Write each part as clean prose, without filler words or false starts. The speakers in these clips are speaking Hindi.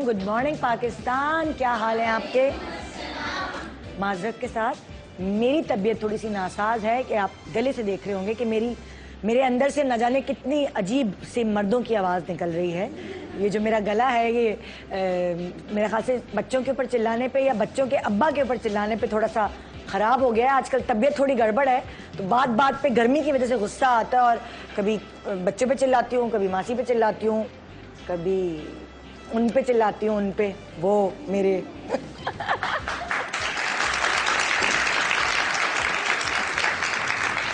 गुड मॉर्निंग पाकिस्तान, क्या हाल है आपके? माजरत के साथ मेरी तबीयत थोड़ी सी नासाज है कि आप गले से देख रहे होंगे कि मेरे अंदर से न जाने कितनी अजीब सी मर्दों की आवाज़ निकल रही है। ये जो मेरा गला है ये मेरे ख्याल से बच्चों के ऊपर चिल्लाने पे या बच्चों के अब्बा के ऊपर चिल्लाने पे थोड़ा सा ख़राब हो गया है। आजकल तबीयत थोड़ी गड़बड़ है तो बात बात पे गर्मी की वजह से गुस्सा आता है और कभी बच्चों पे चिल्लाती हूँ, कभी मासी पे चिल्लाती हूँ, कभी उन पे चिल्लाती हूँ, उन पे वो मेरे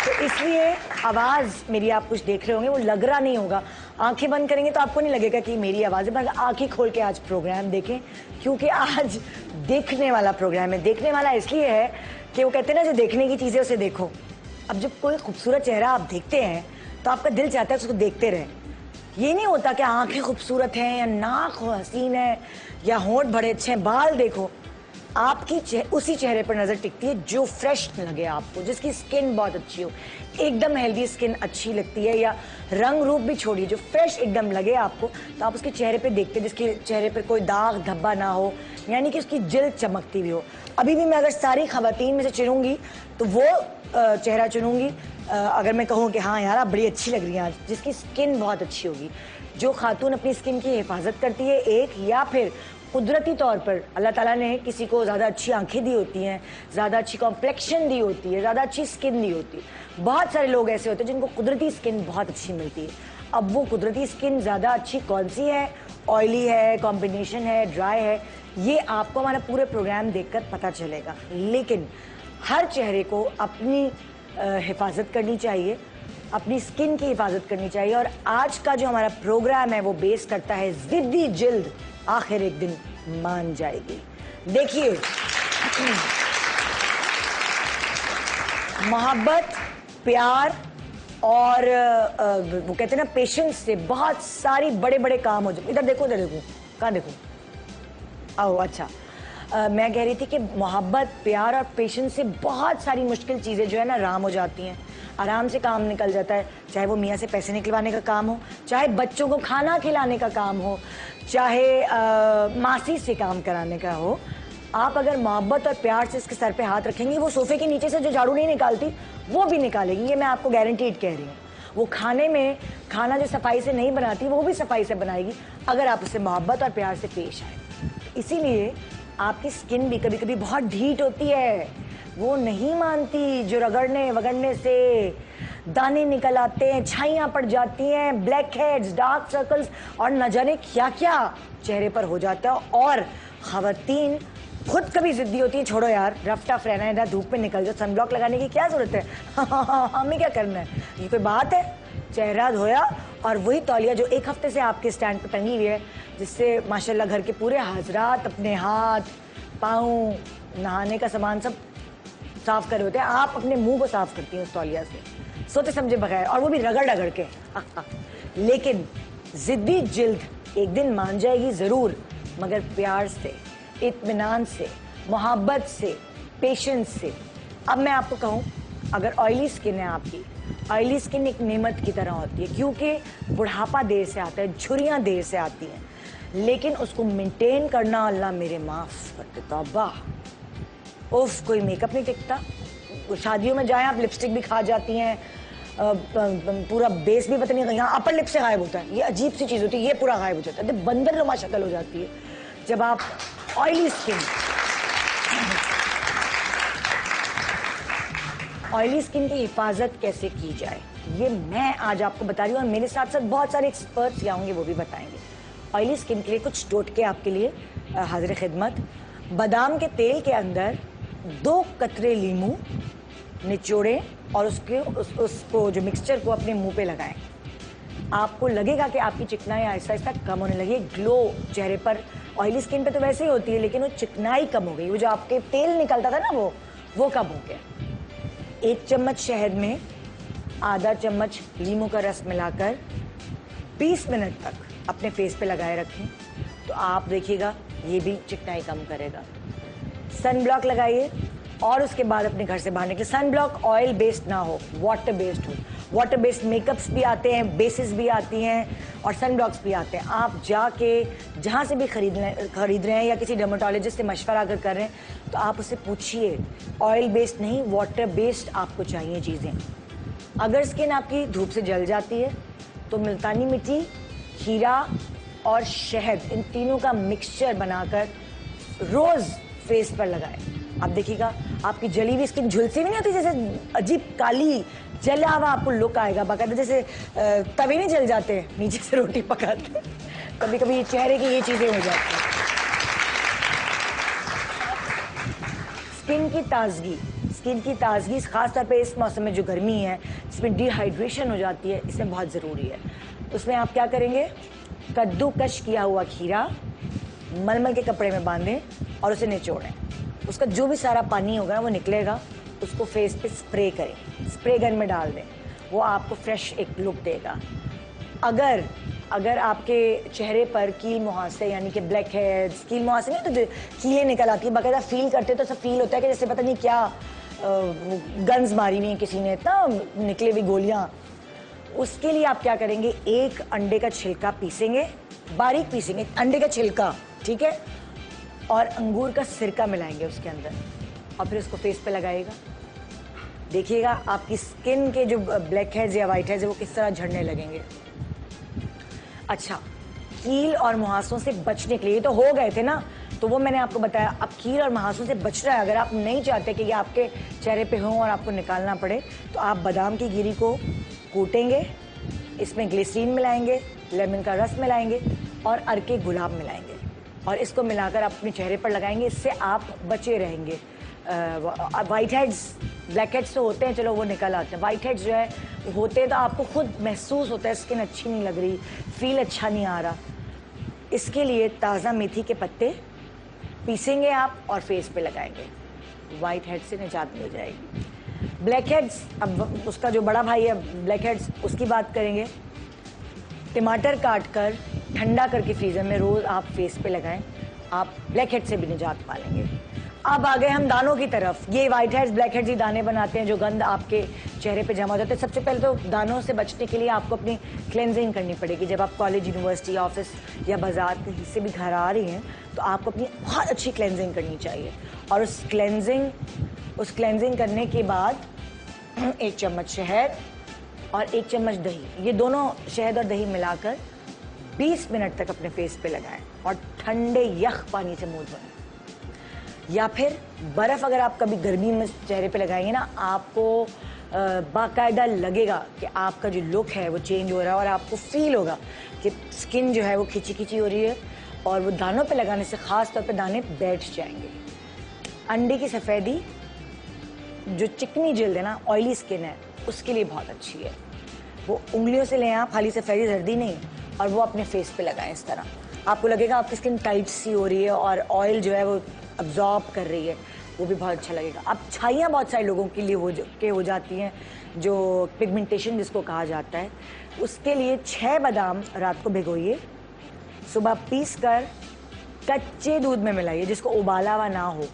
तो इसलिए आवाज़ मेरी आप कुछ देख रहे होंगे, वो लग रहा नहीं होगा। आंखें बंद करेंगे तो आपको नहीं लगेगा कि मेरी आवाज़ है, मगर आंखें खोल के आज प्रोग्राम देखें क्योंकि आज देखने वाला प्रोग्राम है। देखने वाला इसलिए है कि वो कहते हैं ना, जो देखने की चीज़ें उसे देखो। अब जब कोई खूबसूरत चेहरा आप देखते हैं तो आपका दिल चाहता है उसको देखते रहें। ये नहीं होता कि आंखें खूबसूरत हैं या नाक हसीन है या होंठ बड़े अच्छे हैं, बाल देखो। आपकी उसी चेहरे पर नजर टिकती है जो फ्रेश लगे आपको, जिसकी स्किन बहुत अच्छी हो, एकदम हेल्दी स्किन अच्छी लगती है, या रंग रूप भी छोड़िए, जो फ्रेश एकदम लगे आपको तो आप उसके चेहरे पे देखते हैं, जिसके चेहरे पर कोई दाग धब्बा ना हो, यानी कि उसकी जिल्द चमकती भी हो। अभी भी मैं अगर सारी खवातीन में से चुनूंगी तो वो चेहरा चुनूंगी अगर मैं कहूँ कि हाँ यार आप बड़ी अच्छी लग रही हैं आज, जिसकी स्किन बहुत अच्छी होगी। जो खातून अपनी स्किन की हिफाजत करती है, एक या फिर कुदरती तौर पर अल्लाह ताला ने किसी को ज़्यादा अच्छी आंखें दी होती हैं, ज़्यादा अच्छी कॉम्प्लेक्शन दी होती है, ज़्यादा अच्छी स्किन दी होती है। बहुत सारे लोग ऐसे होते हैं जिनको कुदरती स्किन बहुत अच्छी मिलती है। अब वो कुदरती स्किन ज़्यादा अच्छी कौन सी है, ऑयली है, कॉम्बिनेशन है, ड्राई है, ये आपको हमारा पूरे प्रोग्राम देखकर पता चलेगा। लेकिन हर चेहरे को अपनी हिफाजत करनी चाहिए, अपनी स्किन की हिफाजत करनी चाहिए। और आज का जो हमारा प्रोग्राम है वो बेस करता है जिद्दी जिल्द आखिर एक दिन मान जाएगी। देखिए, मोहब्बत, प्यार और वो कहते हैं ना पेशेंस से बहुत सारी बड़े बड़े काम हो जाते। इधर देखो, इधर देखो, कहाँ देखो, आओ। अच्छा, मैं कह रही थी कि मोहब्बत, प्यार और पेशेंस से बहुत सारी मुश्किल चीज़ें जो है ना आराम हो जाती हैं, आराम से काम निकल जाता है। चाहे वो मियाँ से पैसे निकलवाने का काम हो, चाहे बच्चों को खाना खिलाने का काम हो, चाहे मासी से काम कराने का हो। आप अगर मोहब्बत और प्यार से इसके सर पे हाथ रखेंगी, वो सोफे के नीचे से जो झाड़ू नहीं निकालती वो भी निकालेगी, ये मैं आपको गारंटीड कह रही हूँ। वो खाना जो सफाई से नहीं बनाती वो भी सफाई से बनाएगी अगर आप उससे मोहब्बत और प्यार से पेश आए। इसीलिए आपकी स्किन भी कभी कभी बहुत ढीठ होती है, वो नहीं मानती, जो रगड़ने वगड़ने से दाने निकल आते हैं, छाइयाँ पड़ जाती हैं, ब्लैक हेड्स, डार्क सर्कल्स और न जाने क्या क्या चेहरे पर हो जाता है। और खवातीन खुद कभी जिद्दी होती है, छोड़ो यार रफ टफ रहना है, धूप में निकल जाओ, सनब्लॉक लगाने की क्या जरूरत है, हमें क्या करना है, ये कोई बात है। चेहरा धोया और वही तौलिया जो एक हफ्ते से आपके स्टैंड पर टंगी हुई है, जिससे माशाल्लाह घर के पूरे हजरात अपने हाथ पाँव नहाने का सामान सब साफ करे होते हैं, आप अपने मुंह को साफ करती हैं उस तौलिया से, सोचे समझे बगैर, और वो भी रगड़ रगड़ के। लेकिन जिद्दी जिल्द एक दिन मान जाएगी जरूर, मगर प्यार से, इत्मीनान से, मोहब्बत से, पेशेंस से। अब मैं आपको कहूँ, अगर ऑयली स्किन है आपकी, ऑयली स्किन एक नेमत की तरह होती है, क्योंकि बुढ़ापा देर से आता है, झुर्रियाँ देर से आती हैं, लेकिन उसको मेंटेन करना, अल्लाह मेरे माफ करते तौबा, उफ, कोई मेकअप नहीं टिकता। शादियों में जाएं आप, लिपस्टिक भी खा जाती हैं, पूरा बेस भी पता नहीं, यहाँ अपर लिप से गायब होता है, ये अजीब सी चीज़ होती है, ये पूरा गायब हो जाता है, बंदर नुमा शक्ल हो जाती है जब आप ऑयली स्किन की हिफाजत कैसे की जाए, ये मैं आज आपको बता रही हूँ, और मेरे साथ साथ बहुत सारे एक्सपर्ट्स यहाँ होंगे, वो भी बताएंगे। ऑयली स्किन के लिए कुछ टोटके आपके लिए हाजिर खिदमत। बादाम के तेल के अंदर 2 कतरे लीमू निचोड़ें और उसको जो मिक्सचर को अपने मुंह पे लगाएं। आपको लगेगा कि आपकी चिकनाई आहिस्ता आहिस्ता कम होने लगी, ग्लो चेहरे पर। ऑयली स्किन पे तो वैसे ही होती है, लेकिन वो चिकनाई कम हो गई, वो जो आपके तेल निकलता था ना वो कम हो गया। 1 चम्मच शहद में आधा चम्मच लीमू का रस मिलाकर 20 मिनट तक अपने फेस पे लगाए रखें, तो आप देखिएगा ये भी चिकनाई कम करेगा। सन ब्लॉक लगाइए और उसके बाद अपने घर से बाहर निकले। सन ब्लॉक ऑयल बेस्ड ना हो, वाटर बेस्ड हो। वाटर बेस्ड मेकअप्स भी आते हैं, बेसिस भी आती हैं और सन ब्लॉक्स भी आते हैं। आप जाके जहाँ से भी खरीद रहे हैं या किसी डर्मेटोलॉजिस्ट से मशवरा अगर कर रहे हैं तो आप उससे पूछिए, ऑयल बेस्ड नहीं वाटर बेस्ड आपको चाहिए चीज़ें। अगर स्किन आपकी धूप से जल जाती है तो मुल्तानी मिट्टी, हीरा और शहद, इन तीनों का मिक्सचर बनाकर रोज़ फेस पर लगाएं। आप देखिएगा आपकी जली हुई स्किन झुलसी भी नहीं होती, जैसे अजीब काली जला हुआ आपको लुक आएगा, बाकायदा जैसे तवे नहीं जल जाते नीचे से रोटी पकाते, कभी कभी चेहरे की ये चीज़ें हो जाती हैं। स्किन की ताजगी खास तौर पे इस मौसम में जो गर्मी है, इसमें डिहाइड्रेशन हो जाती है, इसमें बहुत ज़रूरी है। उसमें आप क्या करेंगे, कद्दूकश किया हुआ खीरा मलमल के कपड़े में बांधें और उसे निचोड़ें। उसका जो भी सारा पानी होगा वो निकलेगा, उसको फेस पे स्प्रे करें, स्प्रे गन में डाल दें, वो आपको फ्रेश एक लुक देगा। अगर आपके चेहरे पर कील मुहासे यानी कि ब्लैक हेड्स, कील मुहासे नहीं तो कीलें निकल आती है, बाकायदा फील करते तो सब फील होता है कि जैसे पता नहीं क्या गन्स मारी हुई हैं किसी ने, इतना निकले हुई गोलियां। उसके लिए आप क्या करेंगे, एक अंडे का छिलका पीसेंगे, बारीक पीसेंगे अंडे का छिलका, ठीक है, और अंगूर का सिरका मिलाएंगे उसके अंदर और फिर उसको फेस पे लगाइएगा। देखिएगा आपकी स्किन के जो ब्लैक हेड्स या वाइट हेड्स है वो किस तरह झड़ने लगेंगे। अच्छा, कील और मुहासों से बचने के लिए तो हो गए थे ना, तो वो मैंने आपको बताया। अब कील और मुहासों से बचना है, अगर आप नहीं चाहते कि ये आपके चेहरे पे हों और आपको निकालना पड़े, तो आप बादाम की गिरी को कूटेंगे, इसमें ग्लिसरीन मिलाएंगे, लेमन का रस मिलाएंगे और अरके गुलाब मिलाएंगे और इसको मिलाकर आप अपने चेहरे पर लगाएंगे। इससे आप बचे रहेंगे। वाइट हेड्स, ब्लैक हेड्स तो होते हैं, चलो वो निकल आते हैं। वाइट हेड्स जो है होते हैं तो आपको खुद महसूस होता है स्किन अच्छी नहीं लग रही, फील अच्छा नहीं आ रहा। इसके लिए ताज़ा मेथी के पत्ते पीसेंगे आप और फेस पे लगाएंगे, वाइट हेड से निजात मिल जाएगी। ब्लैक हेड्स, अब उसका जो बड़ा भाई है ब्लैक हेड्स, उसकी बात करेंगे। टमाटर काट कर ठंडा करके फ्रीजर में रोज आप फेस पे लगाएं, आप ब्लैक हेड से भी निजात पा लेंगे। अब आ गए हम दानों की तरफ। ये वाइट हेड्स, ब्लैक हेड्स ही दाने बनाते हैं जो गंद आपके चेहरे पे जमा हो जाते हैं। सबसे पहले तो दानों से बचने के लिए आपको अपनी क्लेंजिंग करनी पड़ेगी। जब आप कॉलेज, यूनिवर्सिटी, ऑफिस या बाजार कहीं से भी घर आ रही हैं तो आपको अपनी बहुत अच्छी क्लेंजिंग करनी चाहिए। और उस क्लेंजिंग करने के बाद 1 चम्मच शहद और 1 चम्मच दही, ये दोनों शहद और दही मिलाकर 20 मिनट तक अपने फेस पे लगाएं और ठंडे यख पानी से मुंह धोएं। या फिर बर्फ़ अगर आप कभी गर्मी में चेहरे पे लगाएंगे ना, आपको बाकायदा लगेगा कि आपका जो लुक है वो चेंज हो रहा है और आपको फील होगा कि स्किन जो है वो खिंची खिंची हो रही है और वो दानों पे लगाने से ख़ास तौर पे दाने बैठ जाएंगे। अंडे की सफ़ेदी, जो चिकनी जिल्द है ना, ऑयली स्किन है, उसके लिए बहुत अच्छी है। वो उंगलियों से लें आप, खाली सफ़ेदी जर्दी नहीं, और वो अपने फेस पे लगाएं। इस तरह आपको लगेगा आपकी स्किन टाइट सी हो रही है और ऑयल जो है वो अब्जॉर्ब कर रही है, वो भी बहुत अच्छा लगेगा। अब छाइयाँ बहुत सारे लोगों के लिए हो जाती हैं, जो पिगमेंटेशन जिसको कहा जाता है। उसके लिए 6 बादाम रात को भिगोइए, सुबह पीस कर कच्चे दूध में मिलाइए जिसको उबाला हुआ ना हो,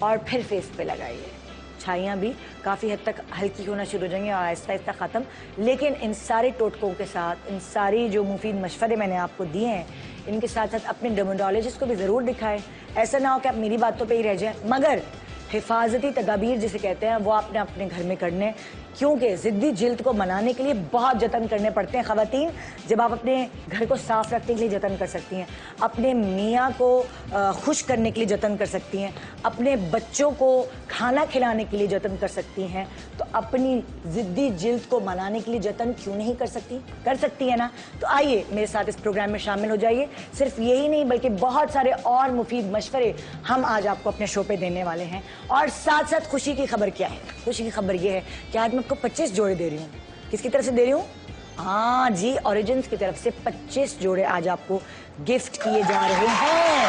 और फिर फेस पे लगाइए। छाइयाँ भी काफ़ी हद तक हल्की होना शुरू हो जाएंगी और आहिस्ता आहिस्ता ख़त्म। लेकिन इन सारे टोटकों के साथ, इन सारी जो मुफीद मशवरे मैंने आपको दिए हैं, इनके साथ साथ अपने डर्मेटोलॉजिस्ट को भी ज़रूर दिखाएं। ऐसा ना हो कि आप मेरी बातों पे ही रह जाएं, मगर हिफाजती तदाबीर जिसे कहते हैं वो आपने अपने घर में करने, क्योंकि ज़िद्दी जिल्द को मनाने के लिए बहुत जतन करने पड़ते हैं। ख़वातीन, जब आप अपने घर को साफ़ रखने के लिए जतन कर सकती हैं, अपने मियाँ को खुश करने के लिए जतन कर सकती हैं, अपने बच्चों को खाना खिलाने के लिए जतन कर सकती हैं, तो अपनी ज़िद्दी जिल्द को मनाने के लिए जतन क्यों नहीं कर सकती? कर सकती है ना। तो आइए मेरे साथ इस प्रोग्राम में शामिल हो जाइए। सिर्फ यही नहीं बल्कि बहुत सारे और मुफीद मशवरे हम आज आपको अपने शो पे देने वाले हैं। और साथ साथ खुशी की खबर क्या है? खुशी की खबर ये है कि आज मैं आपको 25 जोड़े दे रही हूँ। किसकी तरफ से दे रही हूँ? हाँ जी, ओरिजिन्स की तरफ से 25 जोड़े आज आपको गिफ्ट किए जा रहे हैं।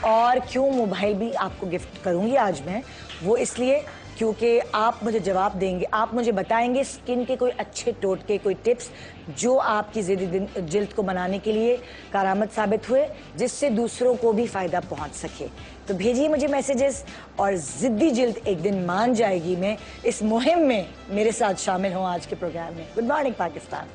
और क्यों मोबाइल भी आपको गिफ्ट करूंगी आज मैं, वो इसलिए क्योंकि आप मुझे जवाब देंगे, आप मुझे बताएंगे स्किन के कोई अच्छे टोटके, कोई टिप्स जो आपकी जिल्द को बनाने के लिए कारआमद साबित हुए, जिससे दूसरों को भी फ़ायदा पहुंच सके। तो भेजिए मुझे मैसेजेस और ज़िद्दी जिल्द एक दिन मान जाएगी में इस मुहिम में मेरे साथ शामिल हों आज के प्रोग्राम में। Good morning Pakistan.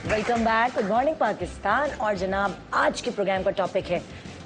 Welcome back, good morning Pakistan. और जनाब आज के प्रोग्राम का टॉपिक है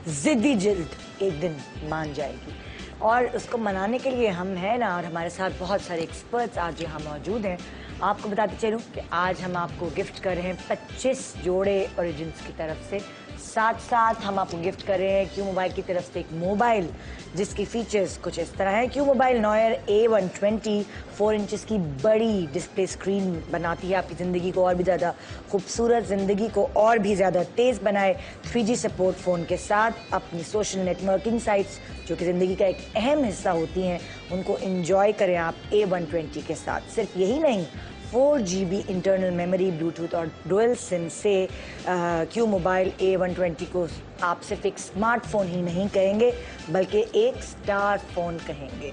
जिद्दी जिल्द एक दिन मान जाएगी। और उसको मनाने के लिए हम हैं ना, और हमारे साथ बहुत सारे एक्सपर्ट्स आज यहाँ मौजूद हैं। आपको बताते चलूँ कि आज हम आपको गिफ्ट कर रहे हैं 25 जोड़े ओरिजिन्स की तरफ से। साथ साथ हम आपको गिफ्ट कर रहे हैं क्यू मोबाइल की तरफ से एक मोबाइल जिसकी फीचर्स कुछ इस तरह है। Q mobile noir A120 4 inches की बड़ी डिस्प्ले स्क्रीन बनाती है आपकी ज़िंदगी को और भी ज़्यादा खूबसूरत, ज़िंदगी को और भी ज़्यादा तेज़ बनाए। 3G सपोर्ट फ़ोन के साथ अपनी सोशल नेटवर्किंग साइट्स जो कि ज़िंदगी का एक अहम हिस्सा होती हैं उनको इंजॉय करें आप A120 के साथ। सिर्फ यही नहीं, 4GB इंटरनल मेमोरी, ब्लूटूथ और डुअल सिम से क्यू मोबाइल A120 को आप सिर्फ एक स्मार्टफोन ही नहीं कहेंगे बल्कि एक स्टार फोन कहेंगे।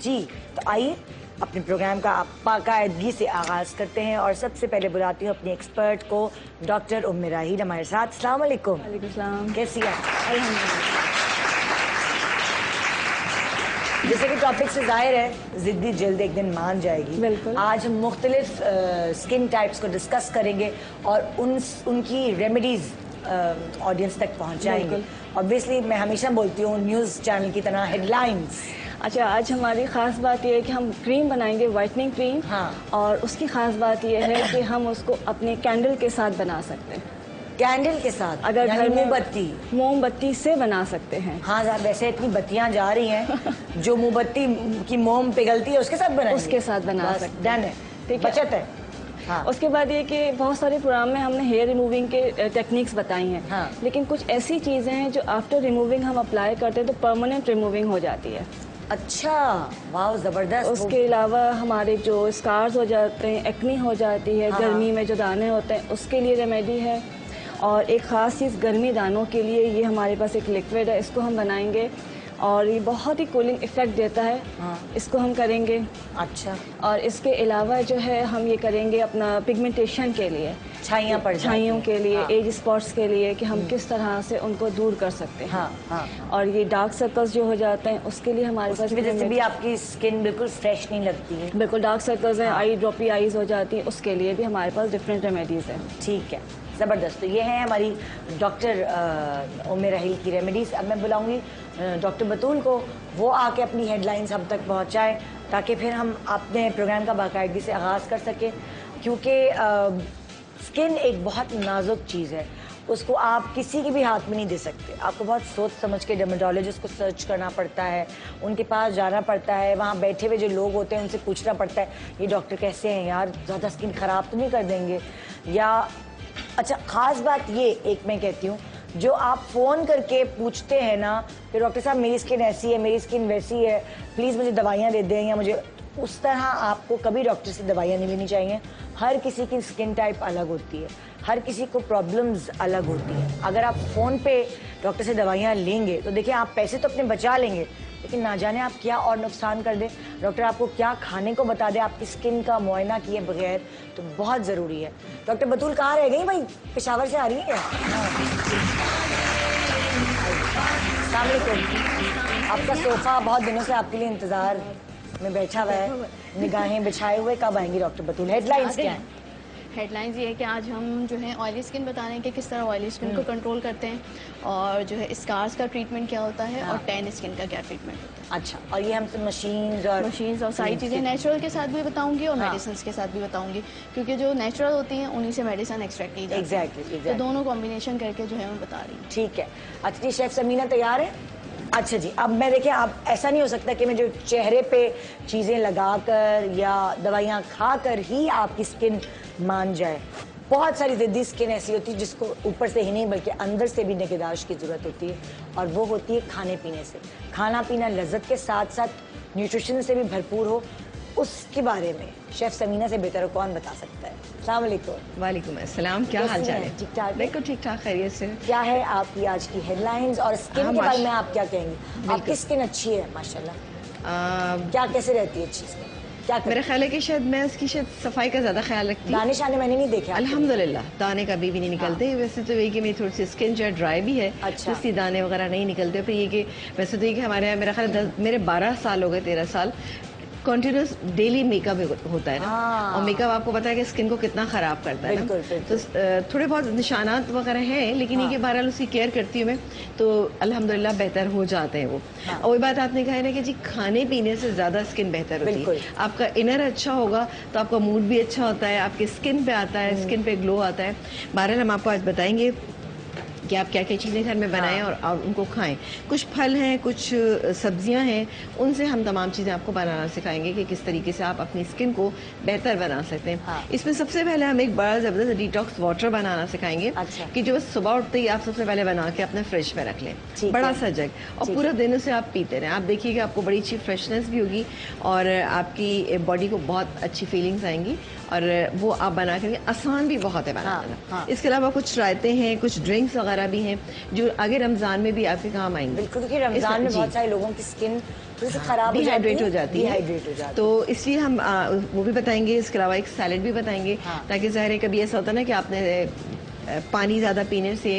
जी तो आइए अपने प्रोग्राम का बाकायदगी से आगाज़ करते हैं और सबसे पहले बुलाती हूँ अपनी एक्सपर्ट को, डॉक्टर उम्मे राहील हमारे साथ। अस्सलाम वालेकुम। वालेकुम सलाम। कैसी हैं? जैसे कि टॉपिक से जाहिर है जिद्दी जिल्द एक दिन मान जाएगी। बिल्कुल। आज हम मुख्तलिफ स्किन टाइप्स को डिस्कस करेंगे और उनकी रेमेडीज ऑडियंस तक पहुंचाएंगे। ऑब्वियसली मैं हमेशा बोलती हूँ न्यूज़ चैनल की तरह हेडलाइंस। अच्छा, आज हमारी ख़ास बात यह है कि हम क्रीम बनाएंगे, वाइटनिंग क्रीम। हाँ। और उसकी ख़ास बात यह है कि हम उसको अपने कैंडल के साथ बना सकते हैं। कैंडल के साथ? अगर घर में मोमबत्ती से बना सकते हैं। हाँ साहब, वैसे इतनी बत्तियां जा रही हैं जो मोमबत्ती की मोम पिघलती है उसके साथ बनाएंगे? उसके साथ बना सकते हैं। डन है, ठीक है, बचत है। हाँ। उसके बाद ये कि बहुत सारे प्रोग्राम में हमने हेयर रिमूविंग के टेक्निक्स बताई हैं। हाँ। लेकिन कुछ ऐसी चीज़ें हैं जो आफ्टर रिमूविंग हम अप्लाई करते हैं तो परमानेंट रिमूविंग हो जाती है। अच्छा, वाह ज़बरदस्त। उसके अलावा हमारे जो स्कार्स हो जाते हैं, एक्नी हो जाती है, हाँ। गर्मी में जो दाने होते हैं उसके लिए रेमेडी है। और एक ख़ास चीज़ गर्मी दानों के लिए, ये हमारे पास एक लिक्विड है, इसको हम बनाएंगे और ये बहुत ही कूलिंग इफ़ेक्ट देता है। हाँ। इसको हम करेंगे। अच्छा। और इसके अलावा जो है हम ये करेंगे अपना पिगमेंटेशन के लिए, छाइयाँ पड़ जाती हैं। छाइयों के लिए, हाँ। एज स्पॉट्स के लिए कि हम किस तरह से उनको दूर कर सकते हैं। हाँ, हाँ। और ये डार्क सर्कल्स जो हो जाते हैं उसके लिए हमारे पास वजह से भी आपकी स्किन बिल्कुल फ्रेश नहीं लगती है। बिल्कुल डार्क सर्कल्स हैं, आई ड्रॉपी आईज हो जाती हैं, उसके लिए भी हमारे पास डिफरेंट रेमेडीज़ हैं। ठीक है, ज़बरदस्त। तो ये है हमारी डॉक्टर उम्मे राहील की रेमेडीज़। अब मैं बुलाऊंगी डॉक्टर बतूल को, वो आके अपनी हेडलाइंस हम तक पहुंचाएं ताकि फिर हम अपने प्रोग्राम का बाकायदगी से आगाज़ कर सकें। क्योंकि स्किन एक बहुत नाजुक चीज़ है, उसको आप किसी के भी हाथ में नहीं दे सकते। आपको बहुत सोच समझ के डर्मेटोलॉजिस्ट को सर्च करना पड़ता है, उनके पास जाना पड़ता है, वहाँ बैठे हुए जो लोग होते हैं उनसे पूछना पड़ता है ये डॉक्टर कैसे हैं यार, ज़्यादा स्किन ख़राब तो नहीं कर देंगे या। अच्छा, ख़ास बात ये एक मैं कहती हूँ, जो आप फ़ोन करके पूछते हैं ना कि डॉक्टर साहब मेरी स्किन ऐसी है, मेरी स्किन वैसी है, प्लीज़ मुझे दवाइयाँ दे दें, या मुझे, उस तरह आपको कभी डॉक्टर से दवाइयाँ नहीं लेनी चाहिए। हर किसी की स्किन टाइप अलग होती है, हर किसी को प्रॉब्लम्स अलग होती हैं। अगर आप फ़ोन पे डॉक्टर से दवाइयाँ लेंगे तो देखिए आप पैसे तो अपने बचा लेंगे, लेकिन ना जाने आप क्या और नुकसान कर दें। डॉक्टर आपको क्या खाने को बता दे आपकी स्किन का मुआयना किए बगैर, तो बहुत ज़रूरी है। डॉक्टर बतूल कहाँ रह गई भाई, पेशावर से आ रही है क्या? अस्सलाम वालेकुम। आपका सोफ़ा बहुत दिनों से आपके लिए इंतज़ार में बैठा हुआ है, निगाहें बिछाए हुए, कब आएंगी डॉक्टर बतूल? हेडलाइंस क्या है? हेडलाइंस ये है कि आज हम जो है ऑयली स्किन बता रहे हैं कि किस तरह ऑयली स्किन को कंट्रोल करते हैं, और जो है स्कार्स का ट्रीटमेंट क्या होता है, और टैन स्किन का क्या ट्रीटमेंट होता है। अच्छा, और ये हमसे मशीन्स और सारी चीज़ें नेचुरल के साथ भी बताऊंगी और मेडिसिन के साथ भी बताऊंगी, क्योंकि जो नेचुरल होती हैं उन्हीं से मेडिसिन एक्सट्रैक्ट की जाती है। एग्जैक्टली, तो दोनों कॉम्बिनेशन करके जो है मैं बता रही हूँ। ठीक है। अच्छा जी, शेफ समीना तैयार है? अच्छा जी, अब मैं देखिए, आप ऐसा नहीं हो सकता कि मैं जो चेहरे पे चीज़ें लगाकर या दवाइयाँ खाकर ही आपकी स्किन मान जाए। बहुत सारी ज़िद्दी स्किन ऐसी होती है जिसको ऊपर से ही नहीं बल्कि अंदर से भी निगहदाश्त की ज़रूरत होती है, और वो होती है खाने पीने से। खाना पीना लज्जत के साथ साथ न्यूट्रिशन से भी भरपूर हो, उसके बारे में शेफ समीना से बेहतर कौन बता सकता है। अस्सलाम वालेकुम। वालेकुम अस्सलाम, क्या हाल चाल है? ठीक ठाक? बिल्कुल ठीक ठाक, खैरियत से। क्या है आपकी आज की हेडलाइंस और स्किन के बारे में आप क्या कहेंगे? आपकी स्किन अच्छी है माशाल्लाह, क्या कैसे रहती है अच्छी स्किन? क्या मेरा ख्याल है कि शायद मैं उसकी शायद सफाई का ज़्यादा ख्याल रखती हूँ। दाने शाने मैंने नहीं देखे अल्हम्दुलिल्लाह, दाने कभी भी नहीं निकलते। वैसे तो ये कि मेरी थोड़ी सी स्किन जो है ड्राई भी है, अच्छा। तो इसलिए दाने वगैरह नहीं निकलते। पर ये कि वैसे तो ये कि हमारे यहाँ मेरा ख्याल मेरे 12 साल हो गए, 13 साल कॉन्टिन्यूस डेली मेकअप होता है ना, और मेकअप आपको पता है कि स्किन को कितना खराब करता है ना। तो थोड़े बहुत निशानात वगैरह हैं, लेकिन ये कि बहरहाल उसकी केयर करती हूँ मैं, तो अल्हम्दुलिल्लाह बेहतर हो जाते हैं वो। और वही बात आपने कहा है ना कि जी खाने पीने से ज़्यादा स्किन बेहतर होती है। आपका इनर अच्छा होगा तो आपका मूड भी अच्छा होता है, आपकी स्किन पे आता है, स्किन पे ग्लो आता है। बहरहाल हम आपको आज बताएंगे कि आप क्या क्या चीज़ें घर में बनाएं और उनको खाएं। कुछ फल हैं, कुछ सब्जियां हैं, उनसे हम तमाम चीज़ें आपको बनाना सिखाएंगे कि किस तरीके से आप अपनी स्किन को बेहतर बना सकते हैं। इसमें सबसे पहले हम एक बड़ा ज़बरदस्त डिटॉक्स वाटर बनाना सिखाएंगे। कि जो सुबह उठते ही आप सबसे पहले बना के अपने फ्रिज में रख लें, बड़ा सा जग, और पूरा दिन उसे आप पीते रहें। आप देखिएगा आपको बड़ी अच्छी फ्रेशनेस भी होगी और आपकी बॉडी को बहुत अच्छी फीलिंग्स आएंगी, और वो आप बना के आसान भी बहुत है बनाना। इसके अलावा कुछ रायते हैं, कुछ ड्रिंक्स वगैरह भी हैं जो आगे रमजान में भी आपके काम आएंगे। बिल्कुल, क्योंकि रमजान में बहुत सारे लोगों की स्किन थोड़ी सी खराब डिहाइड्रेट हो जाती है, तो इसलिए हम वो भी बताएंगे। इसके अलावा एक सैलेड भी बताएंगे, ताकि ज़ाहिर है कभी ऐसा होता है ना कि आपने पानी ज़्यादा पीने से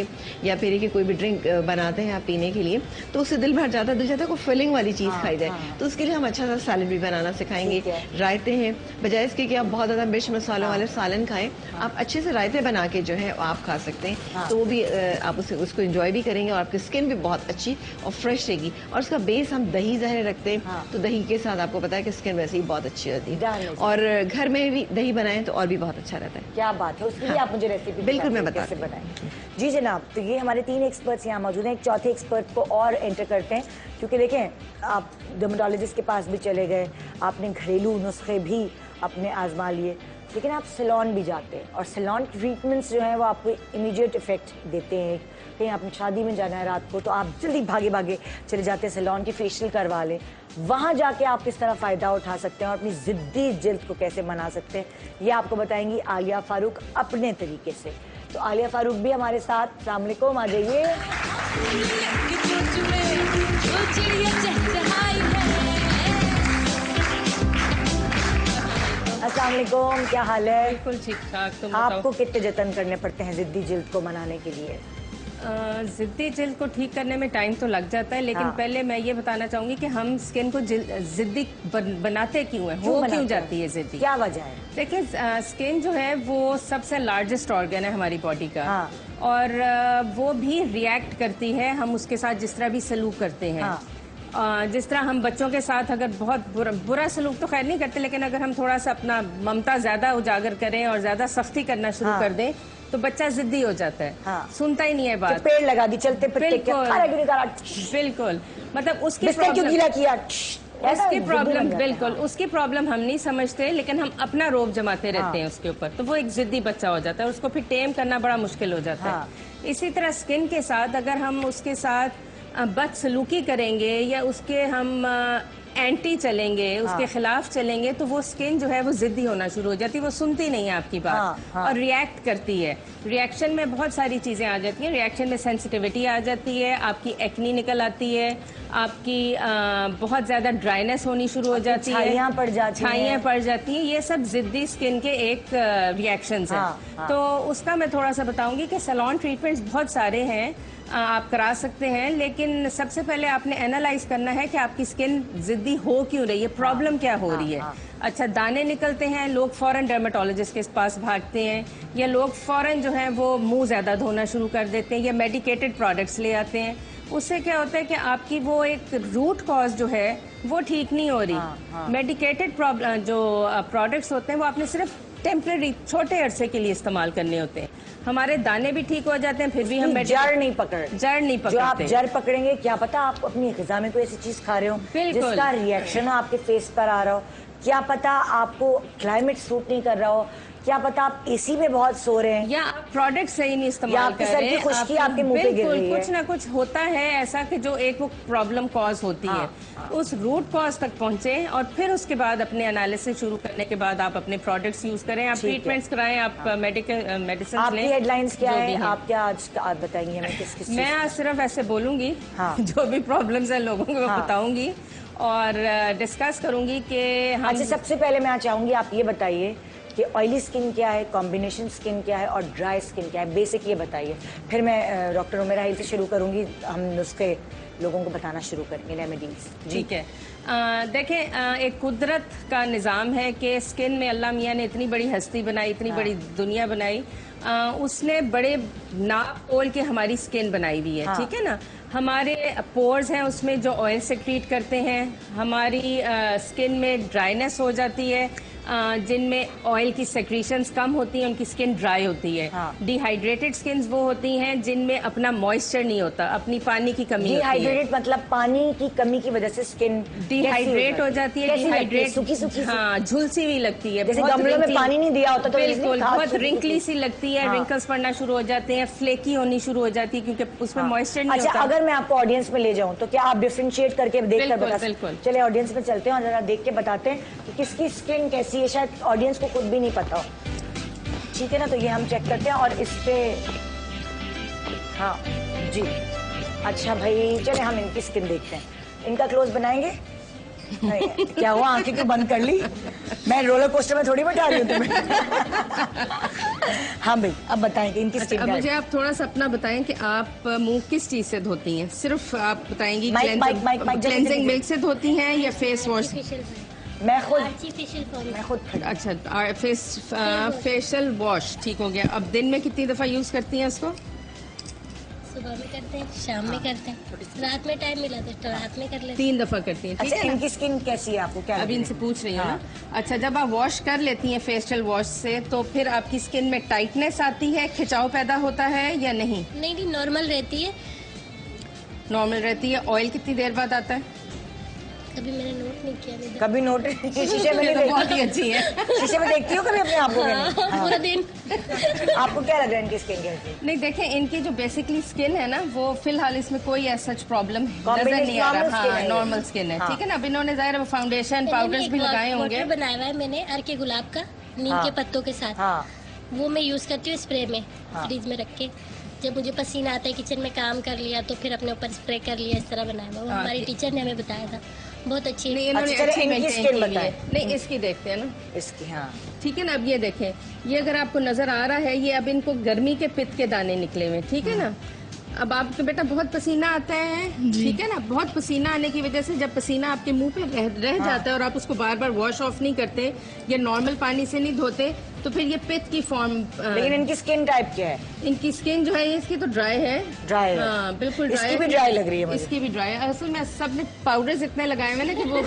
या फिर कि कोई भी ड्रिंक बनाते हैं आप पीने के लिए, तो उससे दिल भर जाता है, दिल चाहता है कोई फिलिंग वाली चीज़ खाई जाए। तो उसके लिए हम अच्छा सा सैलेड भी बनाना सिखाएंगे। रायते हैं, बजाय इसके कि आप बहुत ज़्यादा मिर्च मसालों वाले सालन खाएं, आप अच्छे से रायते बना के जो है आप खा सकते हैं। तो वो भी आप उसको इंजॉय भी करेंगे और आपकी स्किन भी बहुत अच्छी और फ्रेश रहेगी। और उसका बेस हम दही ज़ाहिर रखते हैं, तो दही के साथ आपको पता है कि स्किन वैसे ही बहुत अच्छी होती है, और घर में भी दही बनाएं तो और भी बहुत अच्छा रहता है। क्या बात है, उसके लिए आप मुझे रेसिपी बिल्कुल मैं बता कैसे बनाएं। जी जनाब, तो ये हमारे 3 एक्सपर्ट्स यहाँ मौजूद हैं। एक चौथे एक्सपर्ट को और एंटर करते हैं, क्योंकि देखें आप डर्मेटोलॉजिस्ट के पास भी चले गए, आपने घरेलू नुस्खे भी अपने आजमा लिए, लेकिन आप सैलून भी जाते हैं, और सैलून ट्रीटमेंट्स जो हैं वो आपको इमीडिएट इफेक्ट देते हैं। कहीं आपने शादी में जाना है रात को, तो आप जल्दी भागे भागे चले जाते हैं सैलून की फेशियल करवा लें। वहाँ जाके आप किस तरह फ़ायदा उठा सकते हैं और अपनी ज़िद्दी जिल्द को कैसे बना सकते हैं, ये आपको बताएंगी आलिया फारूक अपने तरीके से। तो आलिया फारूक भी हमारे साथ। अस्सलाम वालेकुम, आ जाइए। अस्सलाम वालेकुम, क्या हाल है? बिल्कुल ठीक ठाक। तुम आपको कितने जतन करने पड़ते हैं ज़िद्दी जिल्द को बनाने के लिए? ज़िद्दी जिल्द को ठीक करने में टाइम तो लग जाता है, लेकिन पहले मैं ये बताना चाहूंगी कि हम स्किन को ज़िद्दी बनाते क्यों हैं, हो क्यों जाती है ज़िद्दी, क्या वजह है? देखिए, स्किन जो है वो सबसे लार्जेस्ट ऑर्गन है हमारी बॉडी का, और वो भी रिएक्ट करती है हम उसके साथ जिस तरह भी सलूक करते हैं। जिस तरह हम बच्चों के साथ अगर बहुत बुरा सलूक तो खैर नहीं करते, लेकिन अगर हम थोड़ा सा अपना ममता ज्यादा उजागर करें और ज्यादा सख्ती करना शुरू कर दें तो बच्चा जिद्दी हो जाता है, सुनता ही नहीं है बात। तो पेड़ लगा दी, चलते बिल्कुल, मतलब उसकी प्रॉब्लम बिल्कुल उसकी प्रॉब्लम हम नहीं समझते, लेकिन हम अपना रोब जमाते रहते हैं उसके ऊपर, तो वो एक जिद्दी बच्चा हो जाता है, उसको फिर टेम करना बड़ा मुश्किल हो जाता है। इसी तरह स्किन के साथ अगर हम उसके साथ बदसलूकी करेंगे या उसके हम एंटी चलेंगे, उसके खिलाफ चलेंगे, तो वो स्किन जो है वो जिद्दी होना शुरू हो जाती है, वो सुनती नहीं है आपकी बात और रिएक्ट करती है। रिएक्शन में बहुत सारी चीजें आ जाती हैं, रिएक्शन में सेंसिटिविटी आ जाती है, आपकी एक्नी निकल आती है, आपकी बहुत ज्यादा ड्राइनेस होनी शुरू हो जाती है, छाइयाँ पड़ जाती हैं। ये सब जिद्दी स्किन के एक रिएक्शंस हैं। तो उसका मैं थोड़ा सा बताऊंगी कि सैलून ट्रीटमेंट्स बहुत सारे हैं। आप करा सकते हैं, लेकिन सबसे पहले आपने एनालाइज करना है कि आपकी स्किन जिद्दी हो क्यों रही है, प्रॉब्लम क्या हो रही है। अच्छा, दाने निकलते हैं, लोग फौरन डर्मेटोलॉजिस्ट के पास भागते हैं, या लोग फौरन जो है वो मुंह ज़्यादा धोना शुरू कर देते हैं, या मेडिकेटेड प्रोडक्ट्स ले आते हैं। उससे क्या होता है कि आपकी वो एक रूट कॉज जो है वो ठीक नहीं हो रही। मेडिकेटेड जो प्रोडक्ट्स होते हैं वो आपने सिर्फ टेम्परेरी छोटे अरसे के लिए इस्तेमाल करने होते हैं। हमारे दाने भी ठीक हो जाते हैं, फिर भी हम जड़ नहीं पकड़ते। जो आप जड़ पकड़ेंगे, क्या पता आप अपनी ग़िज़ा में कोई ऐसी चीज खा रहे हो जिसका रिएक्शन आपके फेस पर आ रहा हो, क्या पता आपको क्लाइमेट सूट नहीं कर रहा हो, क्या पता आप एसी में बहुत सो रहे हैं, या प्रोडक्ट सही नहीं इस्तेमाल कर रहे हैं, खुश्की आपके मुंह पे गिर रही है। कुछ ना कुछ होता है ऐसा कि जो एक वो प्रॉब्लम कॉज होती है। उस रूट कॉज तक पहुंचे और फिर उसके बाद अपने एनालिसिस शुरू करने के बाद आप अपने प्रोडक्ट्स यूज करें, आप ट्रीटमेंट्स कराएं, आप मेडिसिन लें। आपकी हेडलाइंस क्या है? आप क्या आज बताएंगे हमें? किस मैं आज सिर्फ ऐसे बोलूंगी, जो भी प्रॉब्लम्स हैं लोगों को बताऊंगी और डिस्कस करूंगी कि हम। अच्छा, सबसे पहले मैं चाहूंगी आप ये बताइए कि ऑयली स्किन क्या है, कॉम्बिनेशन स्किन क्या है और ड्राई स्किन क्या है, बेसिक ये बताइए। फिर मैं डॉक्टर उमेरा हिल से शुरू करूंगी, हम नुस्खे लोगों को बताना शुरू करेंगे, रेमेडीज। ठीक है, देखें, एक कुदरत का निज़ाम है कि स्किन में अल्लाह मियाँ ने इतनी बड़ी हस्ती बनाई, इतनी बड़ी दुनिया बनाई, उसने बड़े नाप तोल के हमारी स्किन बनाई हुई है। ठीक है ना, हमारे पोर्स हैं उसमें जो ऑयल सेक्रीट करते हैं, हमारी स्किन में ड्राइनेस हो जाती है, जिनमें ऑयल की सेक्रीशंस कम होती हैं, उनकी स्किन ड्राई होती है। डिहाइड्रेटेड स्किन्स वो होती हैं जिनमें अपना मॉइस्चर नहीं होता, अपनी पानी की कमी होती है। डिहाइड्रेटेड मतलब पानी की कमी की वजह से स्किन डिहाइड्रेट हो जाती है, डिहाइड्रेट सूखी हाँ, झुलसी हुई लगती है, जैसे गमलों में पानी नहीं दिया होता तो बिल्कुल बहुत रिंकली सी लगती है, रिंकल्स पड़ना शुरू हो जाते हैं, फ्लेकी होनी शुरू हो जाती है क्योंकि उसमें मॉइस्चर नहीं होता। अच्छा, अगर मैं आपको ऑडियंस में ले जाऊं तो क्या आप डिफरेंशिएट करके देखकर बता सकते हैं? चलिए ऑडियंस में चलते हैं और जरा देख के बताते हैं कि किसकी स्किन कैसी है, शायद ऑडियंस को खुद भी नहीं पता हो। ठीक है ना, तो ये हम चेक करते हैं और इस पे हाँ जी। अच्छा भाई, चले हम इनकी स्किन देखते हैं। इनका क्लोज बनाएंगे। क्या हुआ, आंखें क्यों बंद कर ली? मैं रोलर कोस्टर में थोड़ी बैठा रही हूँ तुम्हें। हाँ भाई, अब बताएं कि इनकी स्किन अब मुझे आप थोड़ा सा अपना बताएं कि आप मुंह किस चीज से धोती हैं? सिर्फ आप बताएंगी क्लेंजिंग मिल्क से धोती हैं या फेस वॉश? मैं खुद अच्छा, फेशियल वॉश, ठीक हो गया। अब दिन में कितनी दफा यूज करती हैं इसको? सुबह में करते हैं, शाम में करते हैं, रात में टाइम मिला तो रात में कर लेते हैं। 3 दफा करती हैं। अच्छा, इनकी स्किन कैसी है, आपको क्या? अभी इनसे पूछ रही हूँ ना। अच्छा, जब आप वॉश कर लेती हैं फेशियल वॉश से तो फिर आपकी स्किन में टाइटनेस आती है, खिंचाव पैदा होता है या नहीं? नहीं, नॉर्मल रहती है। नॉर्मल रहती है। ऑयल कितनी देर बाद आता है? कभी मैंने नोट नहीं किया। नहीं, कभी नोट शीशे में नहीं देखती? बहुत ही अच्छी है। शीशे में देखती हो कभी अपने आप को? पूरा दिन। आपको क्या लग रहा है इनकी स्किन कैसी? नहीं, देखें, इनकी जो बेसिकली स्किन है ना, वो फिलहाल इसमें कोई ऐसा प्रॉब्लम नजर नहीं आ रहा। हाँ, नॉर्मल स्किन है। ठीक है ना। अब इन्होंने जाहिर फाउंडेशन पाउडर्स भी लगाए होंगे। बनाया हुआ है मैंने अर्के गुलाब का, नीम के पत्तों के साथ। वो मैं यूज करती हूँ स्प्रे में, फ्रिज में रख के। जब मुझे पसीना आता है, किचन में काम कर लिया तो फिर अपने ऊपर स्प्रे कर लिया, इस तरह बनाया हुआ। वो हमारी टीचर ने हमें बताया था, बहुत अच्छी। नहीं, इन्होंने अच्छी मेंटेन की है। नहीं, इसकी देखते हैं ना, इसकी। हाँ, ठीक है ना। अब ये देखें, ये अगर आपको नजर आ रहा है, ये अब इनको गर्मी के पित्त के दाने निकले हुए, ठीक है ना। अब आपके बेटा बहुत पसीना आता है, ठीक है ना। बहुत पसीना आने की वजह से जब पसीना आपके मुंह पे रह जाता है और आप उसको बार बार वॉश ऑफ नहीं करते या नॉर्मल पानी से नहीं धोते तो फिर ये पित्त की फॉर्म। लेकिन इनकी स्किन टाइप क्या है? इनकी स्किन जो है इसकी तो ड्राई है। ड्राई है? हाँ, बिल्कुल ड्राई। इसकी भी ड्राई लग रही है मुझे। इसकी भी ड्राई है। असल में सबने पाउडर्स इतने लगाए हुए ना कि वो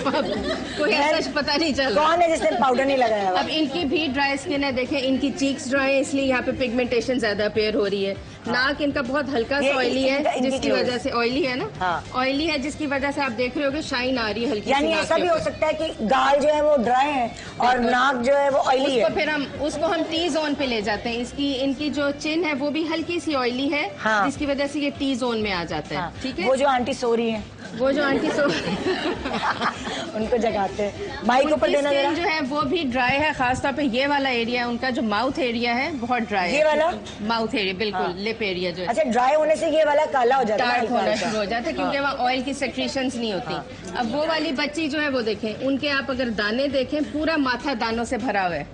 कोई ऐसा पता नहीं चल रहा। कौन है जिसने पाउडर नहीं लगाया? अब इनकी भी ड्राई स्किन है, देखें इनकी चीक्स ड्राई है, इसलिए यहाँ पे पिगमेंटेशन ज्यादा अपेयर हो रही है। नाक इनका बहुत हल्का सा ऑयली है, जिसकी वजह से ऑयली है ना, ऑयली है जिसकी वजह से आप देख रहे होगे शाइन आ रही है हल्की। यानी ऐसा भी हो सकता है कि गाल जो है वो ड्राई है और नाक जो है वो ऑयली है। फिर हम उसको टी जोन पे ले जाते हैं। इनकी जो चिन है वो भी हल्की सी ऑयली है, जिसकी वजह से ये टी जोन में आ जाता है। ठीक है। वो जो आंटी सो रही है, उनको जगाते हैं। माइक ऊपर देना जरा। जो है वो भी ड्राई है, खासतौर पे ये वाला एरिया, उनका जो माउथ एरिया है बहुत ड्राई है। ये वाला माउथ एरिया, बिल्कुल लिप एरिया जो है। अच्छा, ड्राई होने से ये वाला काला हो जाता है, डार्क होना शुरू हो जाता है क्योंकि वहाँ ऑयल की सेक्रीशंस नहीं होती। अब वो वाली बच्ची जो है वो देखें, उनके आप अगर दाने देखें, पूरा माथा दानों से भरा हुआ है,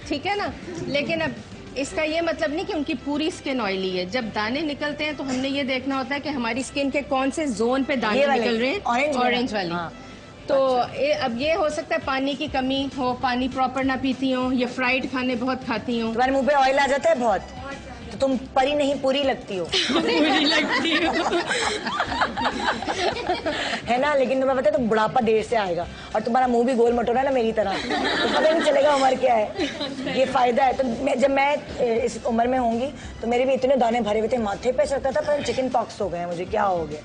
ठीक है ना। लेकिन अब इसका ये मतलब नहीं कि उनकी पूरी स्किन ऑयली है। जब दाने निकलते हैं तो हमने ये देखना होता है कि हमारी स्किन के कौन से जोन पे दाने निकल रहे हैं, ऑरेंज वाली। हाँ। तो अब ये हो सकता है पानी की कमी हो, पानी प्रॉपर ना पीती हो, या फ्राइड खाने बहुत खाती हो। तुम्हारे मुंह पे ऑयल आ जाता है बहुत, तो तुम परी नहीं पूरी लगती हो। पूरी लगती हो है ना, लेकिन तुम्हें पता है तुम बुढ़ापा देर से आएगा, और तुम्हारा मुंह भी गोल मटोरा ना मेरी तरह, तो पता नहीं चलेगा उम्र क्या है। ये फायदा है। तो जब मैं इस उम्र में होंगी तो मेरे भी इतने दाने भरे हुए थे, माथे पे चढ़ता था, पर चिकन पॉक्स हो गए मुझे, क्या हो गया।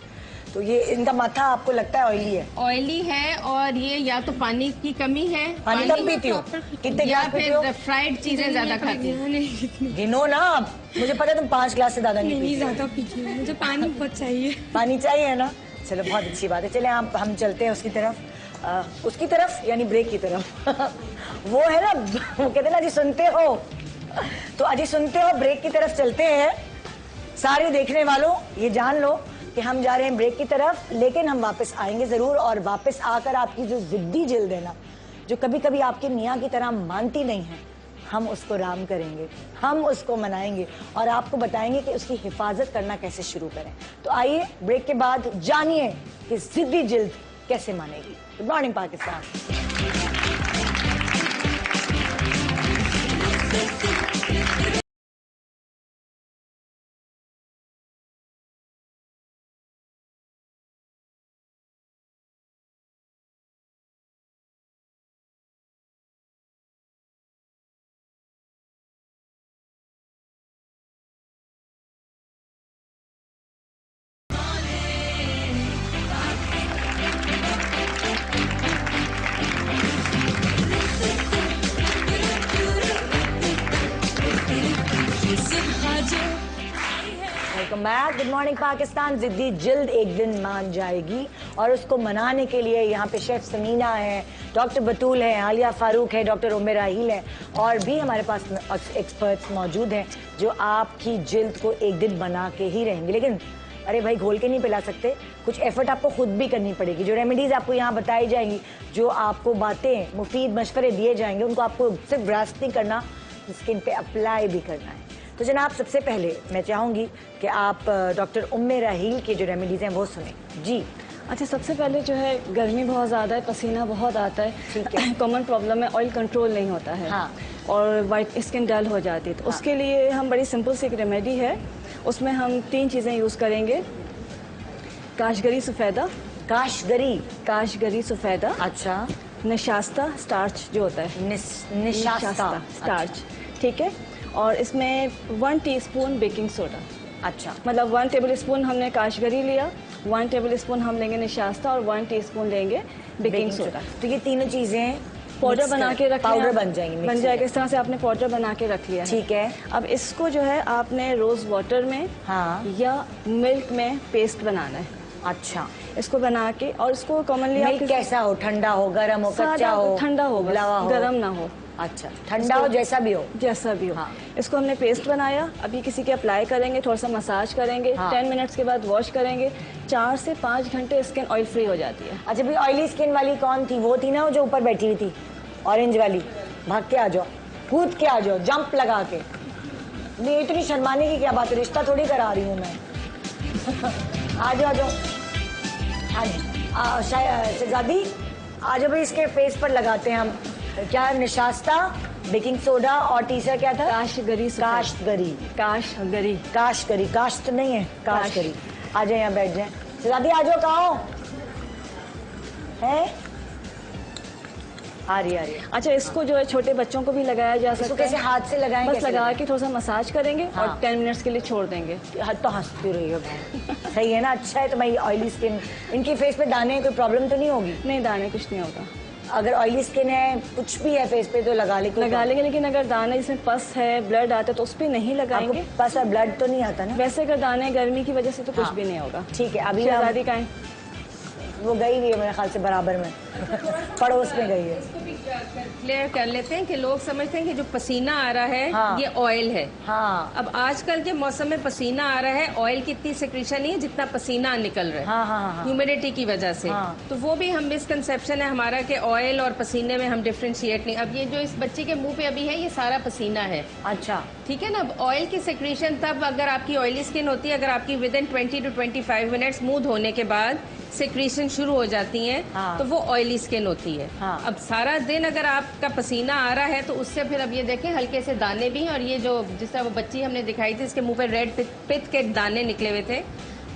तो ये इनका माथा आपको लगता है ऑयली है? ऑयली है, और ये या तो पानी की कमी है, पानी कम पीती हो, कितने गिलास पीती हो? फ्राइड चीजें ज्यादा खाती हो। गिनो ना, मुझे पता है तुम 5 गिलास से ज्यादा नहीं ज्यादा पीती हूँ, मुझे पानी बहुत चाहिए। पानी चाहिए ना, चलो बहुत अच्छी बात है। चले आप हम चलते हैं उसकी तरफ यानी ब्रेक की तरफ। वो है ना, वो कहते हैं ना, अजी सुनते हो, तो अजी सुनते हो, ब्रेक की तरफ चलते हैं। सारे देखने वालों ये जान लो कि हम जा रहे हैं ब्रेक की तरफ, लेकिन हम वापस आएंगे जरूर, और वापस आकर आपकी जो जिद्दी जिल्द है ना, जो कभी कभी आपके मियाँ की तरह मानती नहीं है, हम उसको राम करेंगे, हम उसको मनाएंगे और आपको बताएंगे कि उसकी हिफाजत करना कैसे शुरू करें। तो आइए ब्रेक के बाद जानिए कि जिद्दी जिल्द कैसे मानेगी। Good morning Pakistan. Welcome back. Good morning Pakistan. जिद्दी जिल्द एक दिन मान जाएगी, और उसको मनाने के लिए यहाँ पे शेफ समीना है, डॉक्टर बतूल है, आलिया फारूक है, डॉक्टर उम्मे राहील है, और भी हमारे पास एक्सपर्ट्स मौजूद हैं जो आपकी जिल्द को एक दिन बना के ही रहेंगे। लेकिन अरे भाई, घोल के नहीं पिला सकते, कुछ एफर्ट आपको खुद भी करनी पड़ेगी। जो रेमेडीज आपको यहाँ बताई जाएंगी, जो आपको बातें मुफीद मशवरे दिए जाएंगे, उनको आपको सिर्फ ग्रास्प नहीं करना, स्किन पे अप्लाई भी करना है। तो जनाब, सबसे पहले मैं चाहूँगी कि आप डॉक्टर उम्मे राहील की जो रेमेडीज़ हैं वो सुने जी। अच्छा, सबसे पहले जो है, गर्मी बहुत ज़्यादा है, पसीना बहुत आता है, ठीक है। कॉमन प्रॉब्लम है, ऑयल कंट्रोल नहीं होता है। हाँ। और वाइट स्किन डल हो जाती है। तो हाँ। उसके लिए हम बड़ी सिंपल सी एक रेमेडी है, उसमें हम 3 चीज़ें यूज़ करेंगे। काशगरी सफ़ेदा। काशगरी सफ़ेदा। अच्छा। निशास्ता स्टार्च जो होता है, निशास्ता स्टार्च, ठीक है। और इसमें 1 टीस्पून बेकिंग सोडा। अच्छा, मतलब 1 टेबल स्पून हमने काशगरी लिया, 1 टेबल स्पून हम लेंगे निशास्ता, और 1 टीस्पून लेंगे बेकिंग सोडा। तो ये तीनों चीजें पाउडर बना के रख, पाउडर बन जाएंगे, बन जाएगा। इस तरह से आपने पाउडर बना के रख लिया, ठीक है। अब इसको जो है आपने रोज वाटर में, हाँ, या मिल्क में पेस्ट बनाना है। अच्छा, इसको बना के, और इसको कॉमनली मिल्क कैसा हो, ठंडा हो, गर्म हो, कच्चा हो? ठंडा हो, गर्म ना हो। अच्छा, ठंडा हो, जैसा भी हो। हाँ। इसको हमने पेस्ट बनाया, अभी किसी के अप्लाई करेंगे, थोड़ा सा मसाज करेंगे, हाँ। 10 मिनट्स के बाद वॉश करेंगे, 4 से 5 घंटे स्किन ऑयल फ्री हो जाती है। अच्छा, भी ऑयली स्किन वाली कौन थी? वो थी ना जो ऊपर बैठी हुई थी, ऑरेंज वाली। भाग के आ जाओ, कूद के आ जाओ, जंप लगा के। नहीं, इतनी शर्माने की क्या बात है, रिश्ता थोड़ी करा रही हूँ मैं। आ जाओ। हाँ जी, शहजादी आ जाओ भाई, इसके फेस पर लगाते हैं हम क्या, निशास्ता, बेकिंग सोडा, और तीसरा क्या था? काशगरी। काश तो नहीं है, काशगरी। आ जाए, यहाँ बैठ जाए। शहजादी आ जाओ, कहाँ हो? है आ रही। अच्छा, इसको जो है छोटे बच्चों को भी लगाया जा सकता है। कैसे हाथ से लगाएंगे? बस लगा के थोड़ा सा मसाज करेंगे, हाँ। और 10 मिनट्स के लिए छोड़ देंगे। तो हंसती रही हो भाई। सही है ना, अच्छा है। तो भाई ऑयली स्किन, इनकी फेस पे दाने, कोई प्रॉब्लम तो नहीं होगी? नहीं, दाने कुछ नहीं होगा। अगर ऑयली स्किन है, कुछ भी है फेस पे, तो लगा लेंगे। लेकिन अगर दाने जिसमें पस है, ब्लड आता है, तो उस पर नहीं लगाएंगे। पस और ब्लड तो नहीं आता ना? वैसे अगर दाने गर्मी की वजह से तो कुछ भी नहीं होगा। ठीक है, अभी शहजादी का वो गई हुई है मेरे ख्याल से बराबर में पड़ोस में गई है। क्लियर कर लेते हैं कि लोग समझते हैं कि जो पसीना आ रहा है हाँ। ये ऑयल है। हाँ अब आजकल के मौसम में पसीना आ रहा है, ऑयल की इतनी सिक्रीशन नहीं है जितना पसीना निकल रहा है, हाँ हाँ, ह्यूमिडिटी की वजह से। हाँ। तो वो भी हम मिसकंसेप्शन है हमारा कि ऑयल और पसीने में हम डिफ्रेंशिएट नहीं। अब ये जो इस बच्चे के मुंह पे अभी है ये सारा पसीना है, अच्छा ठीक है ना। अब ऑयल की सिक्रीशन तब अगर आपकी ऑयली स्किन होती है, अगर आपकी विद इन 20 to 25 मिनट्स मुंह धोने के बाद सिक्रीशन शुरू हो जाती है, हाँ। तो वो ऑयली स्किन होती है। हाँ। अब सारा दिन अगर आपका पसीना आ रहा है तो उससे फिर अब ये देखें हल्के से दाने भी हैं, और ये जो जिस तरह वो बच्ची हमने दिखाई थी इसके मुंह पे रेड पित्त के दाने निकले हुए थे,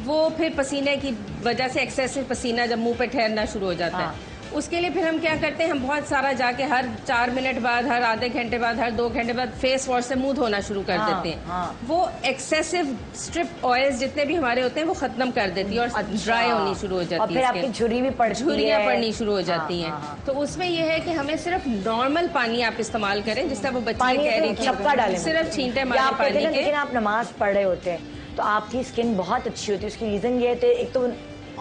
वो फिर पसीने की वजह से एक्सेसिव पसीना जब मुंह पे ठहरना शुरू हो जाता है, उसके लिए फिर हम क्या करते हैं, हम बहुत सारा जाके हर 4 मिनट बाद, हर आधे घंटे बाद, हर 2 घंटे बाद फेस वॉश से मुंह धोना शुरू कर देते हैं। वो एक्सेसिव स्ट्रिप ऑयल्स जितने भी हमारे होते हैं वो खत्म कर देती है और ड्राई होनी शुरू हो जाती है, और फिर आपकी झुर्री भी पड़ती है, झुर्रियाँ पड़नी शुरू हो जाती हैं। तो उसमें यह है कि हमें सिर्फ नॉर्मल पानी आप इस्तेमाल करें, जिस तरह वो बच्ची कह रही थी, छक्का डालें, सिर्फ छींटे मारे पानी के। लेकिन आप नमाज पढ़ रहे होते हैं तो आपकी स्किन बहुत अच्छी होती है। उसकी रीजन ये है, एक तो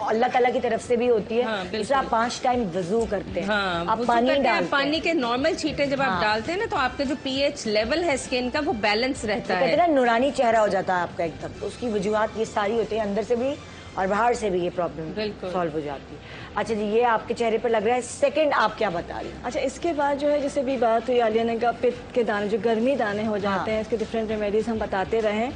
अल्लाह ताला की तरफ से भी होती है, इसलिए आप 5 टाइम वजू करते हैं। हाँ, आप पानी डालते हैं, पानी के नॉर्मल छींटे जब आप डालते हैं ना, तो आपका जो pH लेवल है स्किन का वो बैलेंस रहता है, कितना नूरानी चेहरा हो जाता है आपका एकदम। तो उसकी वजूहात ये सारी होती है, अंदर से भी और बाहर से भी ये प्रॉब्लम सॉल्व हो जाती है। अच्छा जी, ये आपके चेहरे पर लग रहा है। सेकंड आप क्या बता रही हैं? अच्छा, इसके बाद जो है जैसे भी बात हुई आलिया ने कहा पित्त के दाने, जो गर्मी दाने हो जाते हैं, इसके डिफरेंट रेमेडीज हम बताते रहे।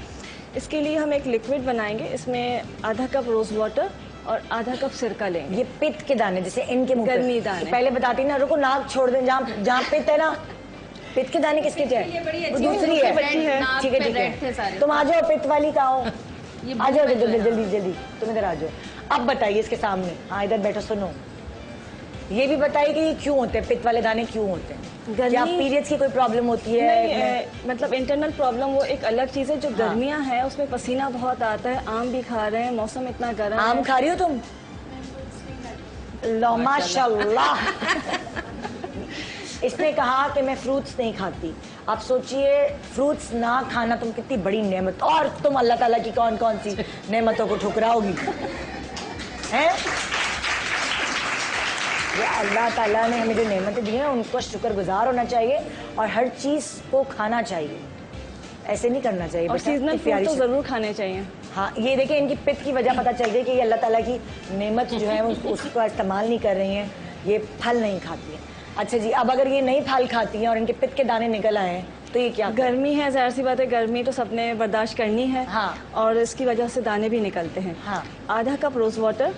इसके लिए हम एक लिक्विड बनाएंगे, इसमें आधा कप रोज वाटर और आधा कप सिरका लेंगे। ये पित्त के दाने जैसे इनके मुंह गर्मी दाने, तो पहले बताती ना, रुको नाक छोड़ दें, जहाँ पित्त है ना, पित्त के दाने किसके चाहिए? वो दूसरी है, ठीक है ठीक है। तुम आ जाओ, पित्त वाली का हो, आ जाओ जल्दी जल्दी जल्दी, तुम इधर आ जाओ। अब बताइए इसके सामने, हाँ इधर बैठो, सुनो। ये भी बताइए कि ये क्यों होते हैं, पित्त वाले दाने क्यों होते हैं? क्या पीरियड्स की कोई प्रॉब्लम होती है? नहीं, मतलब इंटरनल प्रॉब्लम वो एक अलग चीज है। जो गर्मियां हैं उसमें पसीना बहुत आता है, आम भी खा रहे हैं, मौसम इतना गर्म है। आम खा रही हो तुम? लो माशाल्लाह। इसने कहा कि मैं फ्रूट्स नहीं खाती। आप सोचिए, फ्रूट्स ना खाना तुम कितनी बड़ी नेमत, और तुम अल्लाह ताला की कौन कौन सी नेमतों को ठुकराओगी हैं? ये अल्लाह ताला ने हमें जो नेमतें दी हैं उनको शुक्रगुजार होना चाहिए और हर चीज़ को खाना चाहिए, ऐसे नहीं करना चाहिए। और सीजनल फ्रूट तो जरूर खाने चाहिए। हाँ, ये देखिए इनकी पित्त की वजह पता चल गई कि ये अल्लाह ताला की नेमत जो है उसका इस्तेमाल नहीं कर रही हैं, ये फल नहीं खाती हैं। अच्छा जी, अब अगर ये नहीं फल खाती हैं और इनके पित्त के दाने निकल आए हैं तो ये क्या? गर्मी है, जाहिर सी बात है, गर्मी तो सबने बर्दाश्त करनी है। हाँ। और इसकी वजह से दाने भी निकलते हैं। हाँ। आधा कप रोज वाटर,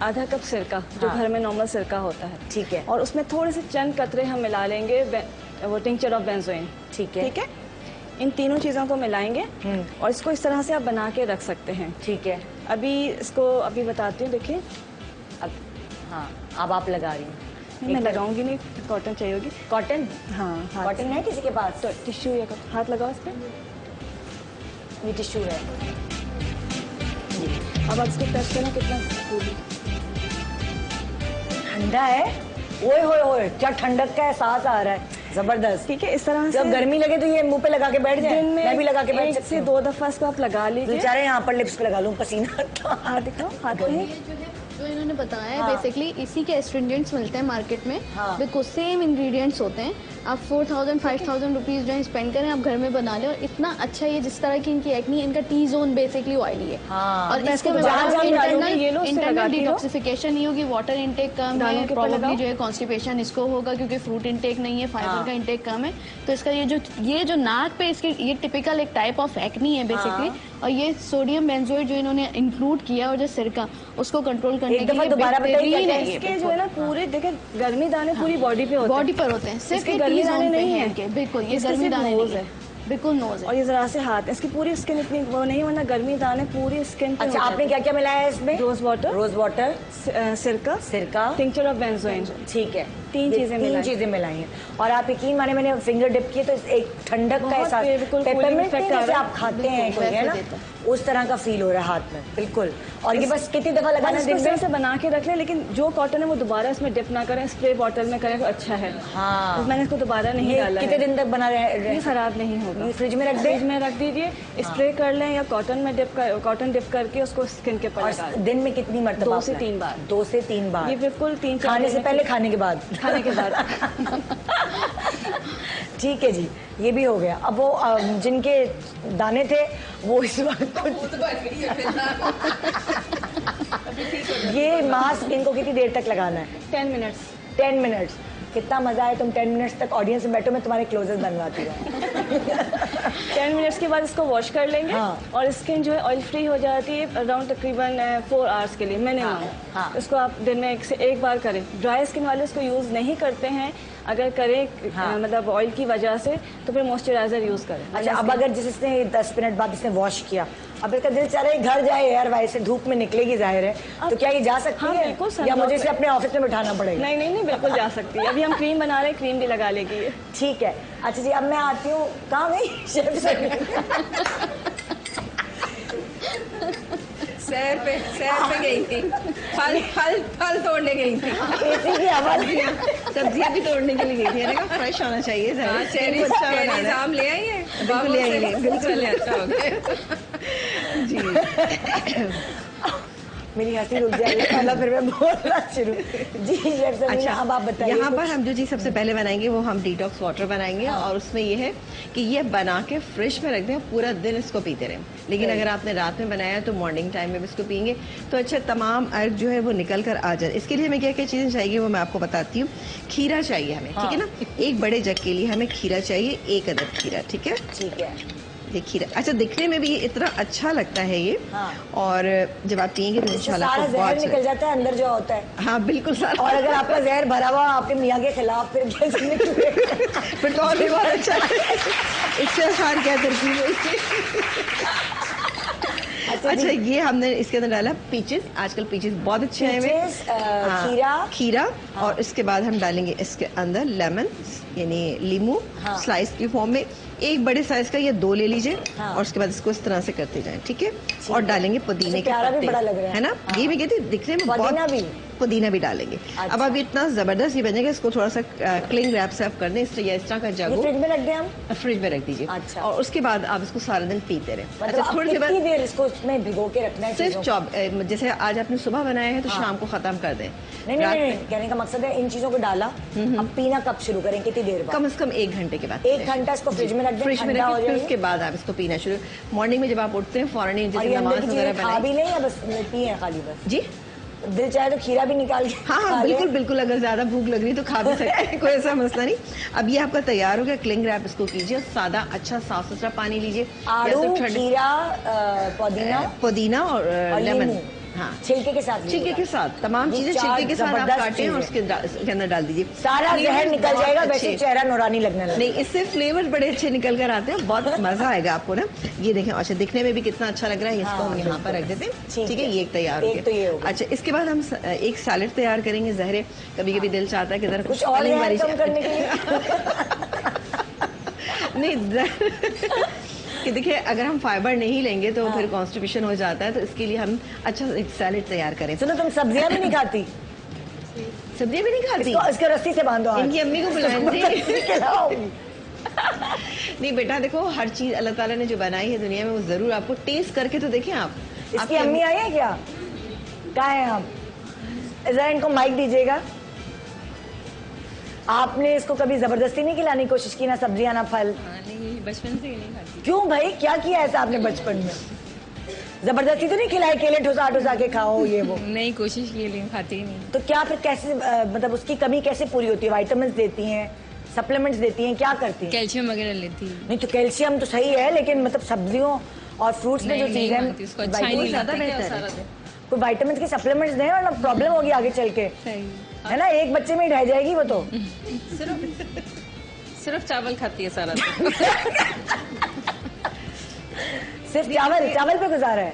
आधा कप सिरका, जो घर में नॉर्मल सिरका होता है, ठीक है, और उसमें थोड़े से चंद कतरे हम मिला लेंगे वो टिंचर ऑफ बेंजोइन। ठीक है, ठीक है। इन तीनों चीज़ों को मिलाएंगे और इसको इस तरह से आप बना के रख सकते हैं। ठीक है। अभी इसको अभी बताती हूँ, देखिए। अब हाँ, अब आप लगा रही हैं। मैं लगाऊंगी नहीं, कॉटन चाहिए होगी। कॉटन? हाँ, कॉटन है किसी के पास? तो टिश्यू या हाथ लगाओ इस पर। ये टिश्यू है। अब आप इसको टच करना, कितना ठंडा है। ओए होए होए, क्या ठंडक का एहसास आ रहा है, जबरदस्त। ठीक है, इस तरह से जब गर्मी लगे तो ये मुंह पे लगा के बैठ जाए। दिन में मैं भी लगा के बैठ 1 से 2 दफा इसको आप लगा लीजिए। बेचारे यहाँ पर लिप्स पे लगा लूँ, पसीना हाथ दिखाओ, हाथ में। जो इन्होंने बताया है बेसिकली इसी के एस्ट्रिंजेंट्स मिलते हैं मार्केट में, हाँ। बिकॉज सेम इंग्रेडिएंट्स होते हैं। आप 4000-5000 रुपीज़ जो है स्पेंड करें, आप घर में बना लें, और इतना अच्छा ये जिस तरह की इनकी एक्नी, इनका टी जोन बेसिकली ऑयली है। हाँ। और इसको इंटरनल डिटॉक्सिफिकेशन नहीं होगी, वाटर इनटेक कम है, प्रॉब्लली जो है कॉन्स्टिपेशन इसको होगा क्योंकि फ्रूट इनटेक नहीं है, फाइबर का इनटेक कम है। तो इसका ये जो नाक पे इसकी ये टिपिकल एक टाइप ऑफ एक्नी है बेसिकली। और ये सोडियम बेंजोएट जो इन्होंने इंक्लूड किया और जो सिरका उसको कंट्रोल करने के लिए दोबारा बताइए। इसके जो है ना पूरे देखिए गर्मी दाने पूरी बॉडी पे होते हैं, बॉडी पर होते हैं, सिर्फ गर्मी दाने नहीं है इनके। बिल्कुल, ये गर्मी दाने है, बिल्कुल नोज है। और ये जरा से हाथ, इसकी पूरी स्किन इतनी वो नहीं, वरना गर्मी दाने पूरी स्किन पे। अच्छा, आपने क्या क्या मिलाया है इसमें? रोज वाटर, रोज वाटर, सिरका, सिरका, टिंचर ऑफ बेंजोइन। ठीक है, तीन चीजें मिलाई हैं। और आप यकीन माने मैंने फिंगर डिप किए तो एक ठंडक का एहसास, पेपरमिंट जैसे आप खाते हैं कोई है ना, उस तरह का फील हो रहा है हाथ में, बिल्कुल। और ये बस कितनी दफा लगाना है दिन में? से बना के रख लें, लेकिन जो कॉटन है वो दोबारा इसमें डिप ना करें, स्प्रे बॉटल में करें तो अच्छा है। हाँ, तो मैंने इसको दोबारा नहीं डाला। कितने दिन तक बना रहे? ये खराब नहीं होगा। फ्रिज में रख दीजिए, स्प्रे कर लें या कॉटन डिप करके उसको स्किन के ऊपर। दिन में कितनी मरतबा? 2 से 3 बार। 2 से 3 बार। ये बिल्कुल 3 खाने से पहले, खाने के बाद? खाने के बाद। ठीक है जी, ये भी हो गया। अब वो जिनके दाने थे वो इस वक्त ये मास्क इनको कितनी देर तक लगाना है? 10 मिनट्स। 10 मिनट्स। कितना मजा है, तुम 10 मिनट्स तक ऑडियंस में बैठो, मैं तुम्हारे क्लोजेस बनवाती हूँ। 10 मिनट्स के बाद इसको वॉश कर लेंगे। हाँ। और स्किन जो है ऑयल फ्री हो जाती है अराउंड तकरीबन 4 आवर्स के लिए मिनिमम। हाँ। इसको आप दिन में एक बार करें। ड्राई स्किन वाले इसको यूज नहीं करते हैं, अगर करें मतलब ऑयल की वजह से तो फिर मॉइस्चराइजर यूज करें। अच्छा, अब अगर जिसने 10 मिनट बाद इसने वॉश किया, अब इसका दिल चाह रहा है घर जाए यार, भाई से धूप में निकलेगी जाहिर है, तो क्या ये जा सकती है? बिल्कुल। या मुझे इसे अपने ऑफिस में बिठाना पड़ेगा? नहीं, बिल्कुल जा सकती है। अभी हम क्रीम बना रहे हैं, क्रीम भी लगा लेगी। ठीक है। अच्छा जी, अब मैं आती हूँ, कहाँ गई शेफ सैर पे गई थी, फल तोड़ने गई थी, सब्जियां भी तोड़ने के लिए गई थी। फ्रेश होना चाहिए, आम ले आई है, बिल्कुल अच्छा हो गया जी। मेरी हंसी रुक जाएगी, फिर मैं बोलना शुरू। जी शेफ साहब, अच्छा, अब आप बताइए। यहाँ पर हम जो चीज़ सबसे पहले बनाएंगे वो हम डिटॉक्स वाटर बनाएंगे। हाँ। और उसमें ये है कि ये बना के फ्रिज में रख दें, पूरा दिन इसको पीते रहें। लेकिन अगर आपने रात में बनाया तो मॉर्निंग टाइम में भी इसको पियेंगे तो अच्छा तमाम अर्क जो है वो निकल कर आ जाए। इसके लिए हमें क्या क्या चीज़ें चाहिए वो मैं आपको बताती हूँ। खीरा चाहिए हमें, ठीक है ना, एक बड़े जग के लिए हमें खीरा चाहिए, 1 अदद खीरा, ठीक है। ठीक है। खीरा, अच्छा दिखने में भी ये इतना अच्छा लगता है ये। हाँ। और जब आप पियेंगे तो इंशाल्लाह सारा जहर निकल जाता है अंदर जो होता है। हाँ बिल्कुल सारा। और अगर आपका जहर भरा हुआ आपके मियाँ के खिलाफ, फिर कैसे निकलेगा? फिर तो और भी बहुत अच्छा है। इससे आसान क्या तरकीब है? अच्छा, ये हमने इसके अंदर डाला पीचेस। आजकल पीचेस बहुत अच्छे हैं। खीरा। और इसके बाद हम डालेंगे इसके अंदर लेमन, यानी लीमू स्लाइस की फॉर्म में। एक बड़े साइज का ये 2 ले लीजिए। और उसके बाद इसको इस तरह से करते जाएं, ठीक है। और डालेंगे पुदीने के पत्ते, है ना। ये भी कहते दिखने में बहुत, पुदीना भी डालेंगे। अच्छा। अब अब इतना जबरदस्त ये बनेगा, इसको थोड़ा सा क्लिंग रैप से आप कर दें, इस तरह का जग फ्रिज में रख दें हम? फ्रिज में रख दीजिए। अच्छा। और उसके बाद आप इसको सारा दिन पीते रहें। अच्छा, थोड़ी देर बाद इसको उसमें भिगो के रखना है? सिर्फ जैसे आज आपने सुबह बनाया है तो शाम को खत्म कर दें। नहीं, कहने का मकसद है इन चीजों को डाला, अब पीना कब शुरू करें, कितनी देर बाद? कम से कम 1 घंटे के बाद। 1 घंटा इसको फ्रिज में रख दें, फ्रिज में रख के उसके बाद आप इसको पीना शुरू। मॉर्निंग में जब आप उठते हैं फौरन नमाज वगैरह खा भी लें या बस पिए खाली? बस जी, दिल चाहे तो खीरा भी निकाल के। हाँ, बिल्कुल। अगर ज्यादा भूख लग रही तो खा भी सकते हैं, कोई ऐसा मसला नहीं। अब ये आपका तैयार हो गया। क्लिंग रैप इसको कीजिए, सादा अच्छा साफ सुथरा पानी लीजिए, आड़ू, खीरा, पुदीना और लेमन। हाँ, छिलके के साथ तमाम चीजें छिलके के साथ आप काटें और उसके अंदर डाल दीजिए। सारा जहर निकल जाएगा, वैसे चेहरा नूरानी लगने लगेगा। नहीं, इससे फ्लेवर बड़े अच्छे निकल कर आते हैं, बहुत मजा आएगा आपको ना। ये देखें, अच्छा दिखने में भी कितना अच्छा लग रहा है। इसको हम यहाँ पर रख देते हैं, ठीक है। ये एक तैयार हो गया। अच्छा, इसके बाद हम एक सैलेड तैयार करेंगे। जहरे कभी कभी दिल चाहता है कि जरा कुछ और करने के लिए नहीं कि देखिए, अगर हम फाइबर नहीं लेंगे तो फिर कॉन्स्टिपेशन हो जाता है, तो इसके लिए हम अच्छा एक सैलेड तैयार करें। सुनो, तुम सब्जियां भी नहीं खाती? सब्जियां भी नहीं खाती? इसके रस्सी से बांधो, इनकी अम्मी को बुलाएंगे। नहीं बेटा, देखो हर चीज अल्लाह ताला ने जो बनाई है दुनिया में वो जरूर आपको टेस्ट करके तो देखें आप। इसकी अम्मी आई है क्या? कहाँ है हम? जरा इनको माइक दीजिएगा। आपने इसको कभी जबरदस्ती नहीं खिलाने की कोशिश की, ना सब्जियां ना फल? नहीं, बचपन से ही नहीं खाती। क्यों भाई, क्या किया ऐसा आपने बचपन में? जबरदस्ती तो नहीं खिलाए, केले ठुसा के खाओ ये वो? नहीं, कोशिश की लेकिन खाती ही नहीं। तो क्या फिर कैसे मतलब उसकी कमी कैसे पूरी होती है? वाइटामिन देती हैं, सप्लीमेंट्स देती हैं, क्या करती हैं? कैल्शियम वगैरह लेती है। नहीं तो कैल्शियम तो सही है, लेकिन मतलब सब्जियों और फ्रूट्स में जो चीज है ज्यादा बेहतर है। कोई वाइटामिन की सप्लीमेंट्स दें, वरना प्रॉब्लम होगी आगे चल के, है ना। एक बच्चे में ही ढह जाएगी वो तो। सिर्फ चावल खाती है सारा दिन। सिर्फ चावल पे गुजारा है?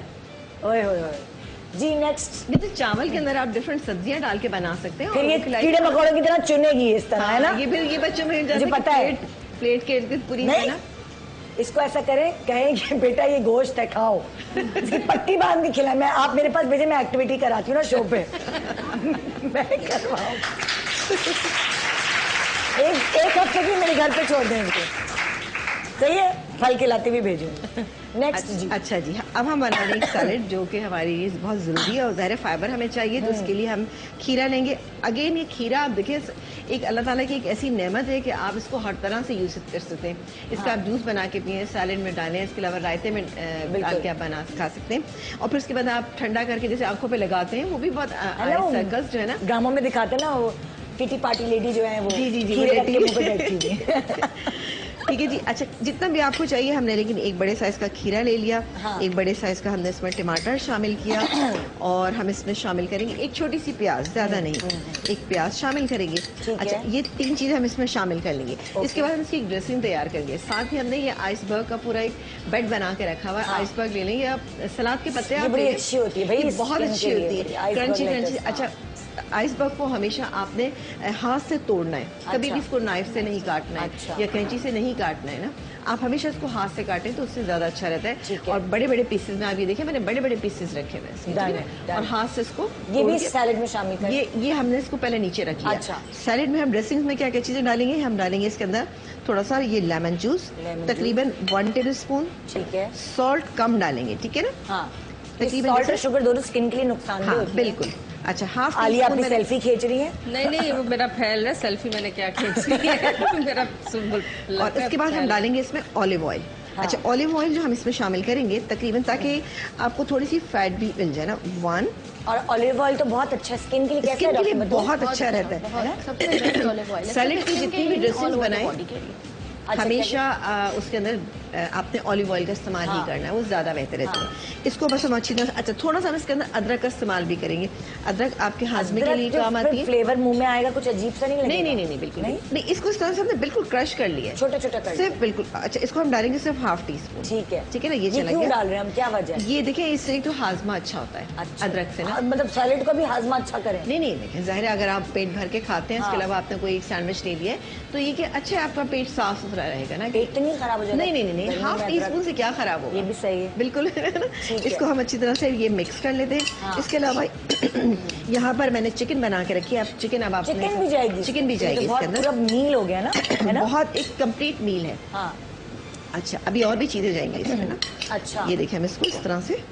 ओए होए होए, जी नेक्स्ट। ये तो चावल के अंदर आप डिफरेंट सब्जियां डाल के बना सकते हैं। फिर ये कीड़े मकोड़ों की तरह चुनेगी इस तरह, है ना? ये बच्चों में मुझे पता है। प्लेट के इर्द पूरी है ना। इसको ऐसा करें, कहें कि बेटा ये गोश्त है खाओ, इसकी पट्टी बांध के खिलाए। मैं, आप मेरे पास भेजे, मैं एक्टिविटी कराती हूँ ना शो पे। मैं करवाऊँ एक हफ्ते की मेरे घर पे छोड़ दें इनको, सही है? फल खिलाते भी भेजूंगी। नेक्स्ट जी। अच्छा जी, अब हम बना रहे हैं सैलेड जो कि हमारे लिए बहुत ज़रूरी है और ज़ाहिर फाइबर हमें चाहिए, तो उसके लिए हम खीरा लेंगे। अगेन ये खीरा आप देखिए एक अल्लाह ताला की एक ऐसी नेमत है कि आप इसको हर तरह से यूज़ कर सकते हैं। इसका आप जूस बना के पिए, सैलेड में डालें, इसके अलावा रायते में डाल के आप बना खा सकते हैं। और फिर उसके बाद आप ठंडा करके जैसे आंखों पर लगाते हैं, वो भी बहुत सर्कल्स जो है ना ड्रामों में दिखाते हैं ना, वो किटी पार्टी लेडी जो है वो जी खीरे के मुंह पे बैठी हुई। ठीक है जी। अच्छा, जितना भी आपको चाहिए हमने, लेकिन एक बड़े साइज का खीरा ले लिया। हाँ। एक बड़े साइज का हमने इसमें टमाटर शामिल किया और हम इसमें शामिल करेंगे एक छोटी सी प्याज, ज्यादा नहीं, एक प्याज शामिल करेंगे। अच्छा, ये 3 चीजें हम इसमें शामिल कर लेंगे। इसके बाद हम इसकी एक ड्रेसिंग तैयार करेंगे। साथ ही हमने ये आइसबर्ग का पूरा एक बेड बना के रखा हुआ है। आइसबर्ग ले लेंगे आप, सलाद के पत्ते बड़ी अच्छी होती है भाई, बहुत अच्छी होती है, क्रंची क्रंची। अच्छा, आइसबर्ग को हमेशा आपने हाथ से तोड़ना है। कभी भी इसको नाइफ से नहीं काटना है या कैंची से नहीं काटना है ना। आप हमेशा इसको हाथ से काटें तो उससे ज्यादा अच्छा रहता है। और बड़े बड़े पीसेस में आप ये देखिए, मैंने बड़े बड़े पीसेस रखे हुए और हाथ से इसको ये भी सैलेड में शामिल करें। ये हमने इसको पहले नीचे रख लिया। अच्छा, सैलेड में हम ड्रेसिंग में क्या क्या चीजें डालेंगे? हम डालेंगे इसके अंदर थोड़ा सा ये लेमन जूस, तकरीबन 1 टेबल स्पून। ठीक है। सॉल्ट कम डालेंगे, ठीक है ना? हाँ, सॉल्ट और शुगर दोनों स्किन के लिए नुकसान होती है। बिल्कुल। अच्छा, हाफ आलिया अपनी सेल्फी खींच रही है? नहीं, वो मेरा फैल रहा है, सेल्फी मैंने क्या खींची है। मेरा और इसके बाद हम डालेंगे इसमें ऑलिव ऑयल। अच्छा, ऑलिव ऑयल जो हम इसमें शामिल करेंगे तकरीबन, ताकि आपको थोड़ी सी फैट भी मिल जाए ना। 1। और ऑलिव ऑयल तो बहुत अच्छा स्किन के लिए, कैसा स्किन के लिए बहुत अच्छा रहता है। सैलेड की जितनी भी ड्रेसिंग बनाए हमेशा उसके अंदर आपने ऑलिव ऑयल का इस्तेमाल ही करना है, वो ज्यादा बेहतर रहता है। इसको बस हम अच्छी तरह। अच्छा, थोड़ा सा हम इसके अंदर अदरक का इस्तेमाल भी करेंगे। अदरक आपके हाजमे के लिए काम आती है। फ्लेवर मुंह में आएगा, कुछ अजीब सा नहीं लगेगा? नहीं, बिल्कुल नहीं। इसको इस तरह से हमने बिल्कुल क्रश कर लिया है, छोटा छोटा कर सिर्फ, बिल्कुल। अच्छा, इसको हम डालेंगे सिर्फ हाफ टी स्पून। ठीक है ना? ये चला गया। डाल रहे हैं हम, क्या वजह है? ये देखिए, इससे तो हाजमा अच्छा होता है अदरक से ना। मतलब सैलेड का भी हाजमा अच्छा करें? नहीं, देखिए जाहिर है, अगर आप पेट भर के खाते हैं, इसके अलावा आपने कोई एक सैंडविच ले लिया है, तो ये कि अच्छा आपका पेट साफ सुथरा रहेगा ना। पेट तो नहीं खराब हो जाएगा? नहीं, हाफ टी स्पून से क्या खराब होगा? ये भी सही है, बिल्कुल। इसको हम अच्छी तरह से ये मिक्स कर लेते हैं। इसके अलावा यहाँ पर मैंने चिकन बना के रखी है। आप चिकन चिकन भी जाएगी इसके अंदर। पूरा मील हो गया ना, है ना? बहुत एक कंप्लीट मील है। अच्छा, अभी और भी चीजें जाएंगी इसमें ना। अच्छा, ये देखिए, हम इसको इस तरह से